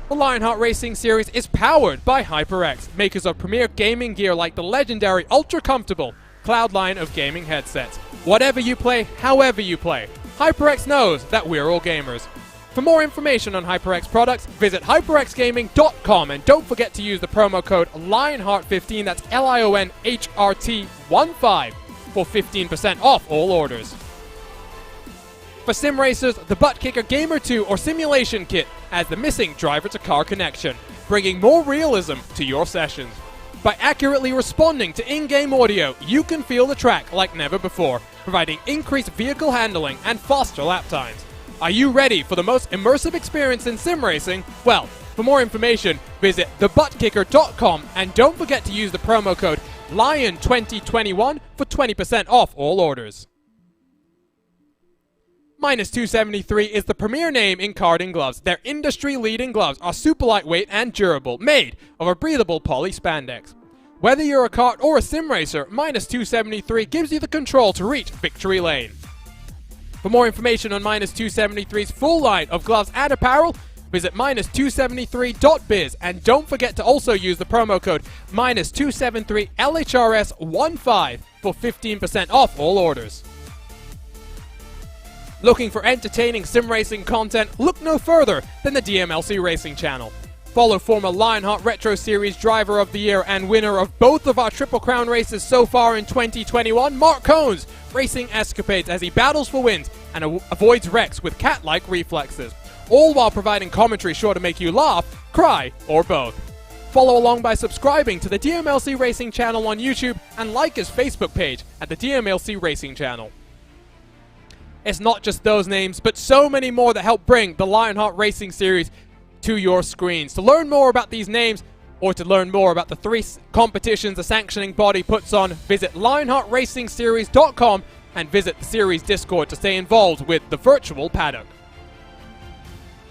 The Lionheart Racing Series is powered by HyperX, makers of premier gaming gear like the legendary ultra-comfortable Cloud line of gaming headsets. Whatever you play, however you play, HyperX knows that we're all gamers. For more information on HyperX products, visit hyperxgaming.com, and don't forget to use the promo code Lionheart15, that's LIONHRT15, for 15% off all orders. For sim racers, the Butt Kicker Gamer 2 or Simulation Kit adds the missing driver-to-car connection, bringing more realism to your sessions. By accurately responding to in-game audio, you can feel the track like never before, providing increased vehicle handling and faster lap times. Are you ready for the most immersive experience in sim racing? Well, for more information, visit thebuttkicker.com, and don't forget to use the promo code LION2021 for 20% off all orders. Minus 273 is the premier name in karting gloves. Their industry-leading gloves are super lightweight and durable, made of a breathable poly spandex. Whether you're a kart or a sim racer, Minus 273 gives you the control to reach victory lane. For more information on Minus 273's full line of gloves and apparel, visit minus273.biz, and don't forget to also use the promo code Minus273LHRS15 for 15% off all orders. Looking for entertaining sim racing content? Look no further than the DMLC Racing channel. Follow former Lionheart Retro Series Driver of the Year and winner of both of our Triple Crown races so far in 2021, Mark Cohn's racing escapades as he battles for wins and avoids wrecks with cat-like reflexes, all while providing commentary sure to make you laugh, cry, or both. Follow along by subscribing to the DMLC Racing channel on YouTube and like his Facebook page at the DMLC Racing channel. It's not just those names, but so many more that help bring the Lionheart Racing Series to your screens. To learn more about these names, or to learn more about the 3 competitions the sanctioning body puts on, visit LionheartRacingSeries.com and visit the series Discord to stay involved with the virtual paddock.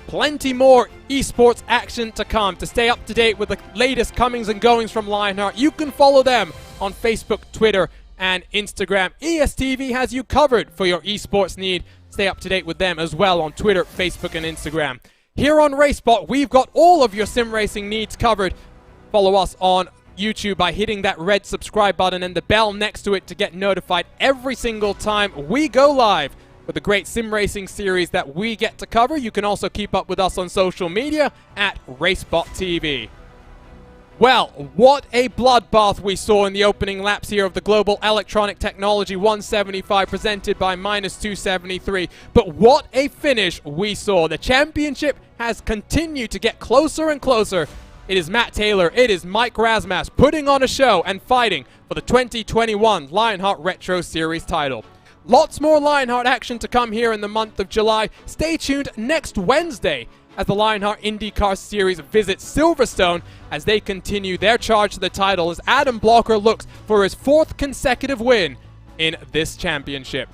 Plenty more esports action to come. To stay up to date with the latest comings and goings from Lionheart, you can follow them on Facebook, Twitter, and Instagram. ESTV has you covered for your esports need. Stay up to date with them as well on Twitter, Facebook, and Instagram. Here on RaceBot, we've got all of your sim racing needs covered. Follow us on YouTube by hitting that red subscribe button and the bell next to it to get notified every single time we go live with the great sim racing series that we get to cover. You can also keep up with us on social media at RaceBot TV. Well, what a bloodbath we saw in the opening laps here of the Global Electronic Technology 175 presented by -273. But what a finish we saw. The championship has continued to get closer and closer. It is Matt Taylor, it is Mike Razmas putting on a show and fighting for the 2021 Lionheart Retro Series title. Lots more Lionheart action to come here in the month of July. Stay tuned next Wednesday as the Lionheart IndyCar Series visits Silverstone as they continue their charge to the title as Adam Blocker looks for his 4th consecutive win in this championship.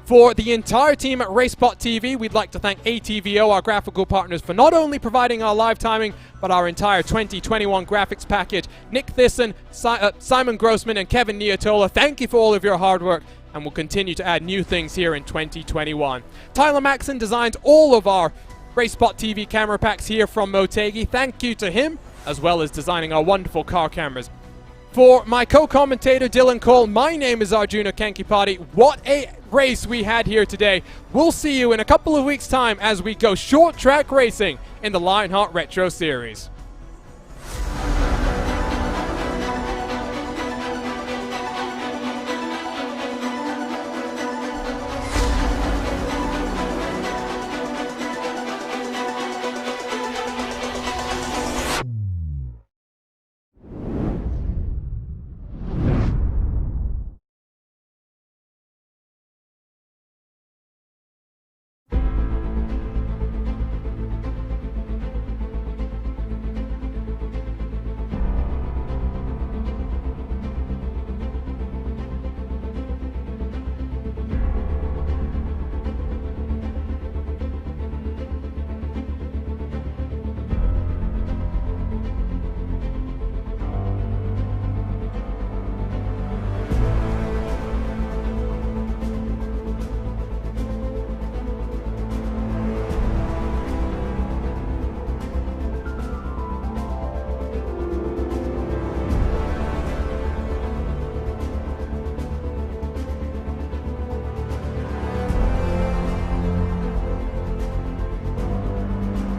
For the entire team at RaceBot TV, we'd like to thank ATVO, our graphical partners, for not only providing our live timing, but our entire 2021 graphics package. Nick Thisson, Simon Grossman, and Kevin Niatola, thank you for all of your hard work, and we'll continue to add new things here in 2021. Tyler Maxon designs all of our RaceBot TV camera packs here from Motegi. Thank you to him, as well as designing our wonderful car cameras. For my co-commentator Dylan Cole, my name is Arjuna Kankipati. What a race we had here today. We'll see you in a couple of weeks' time as we go short track racing in the Lionheart Retro Series.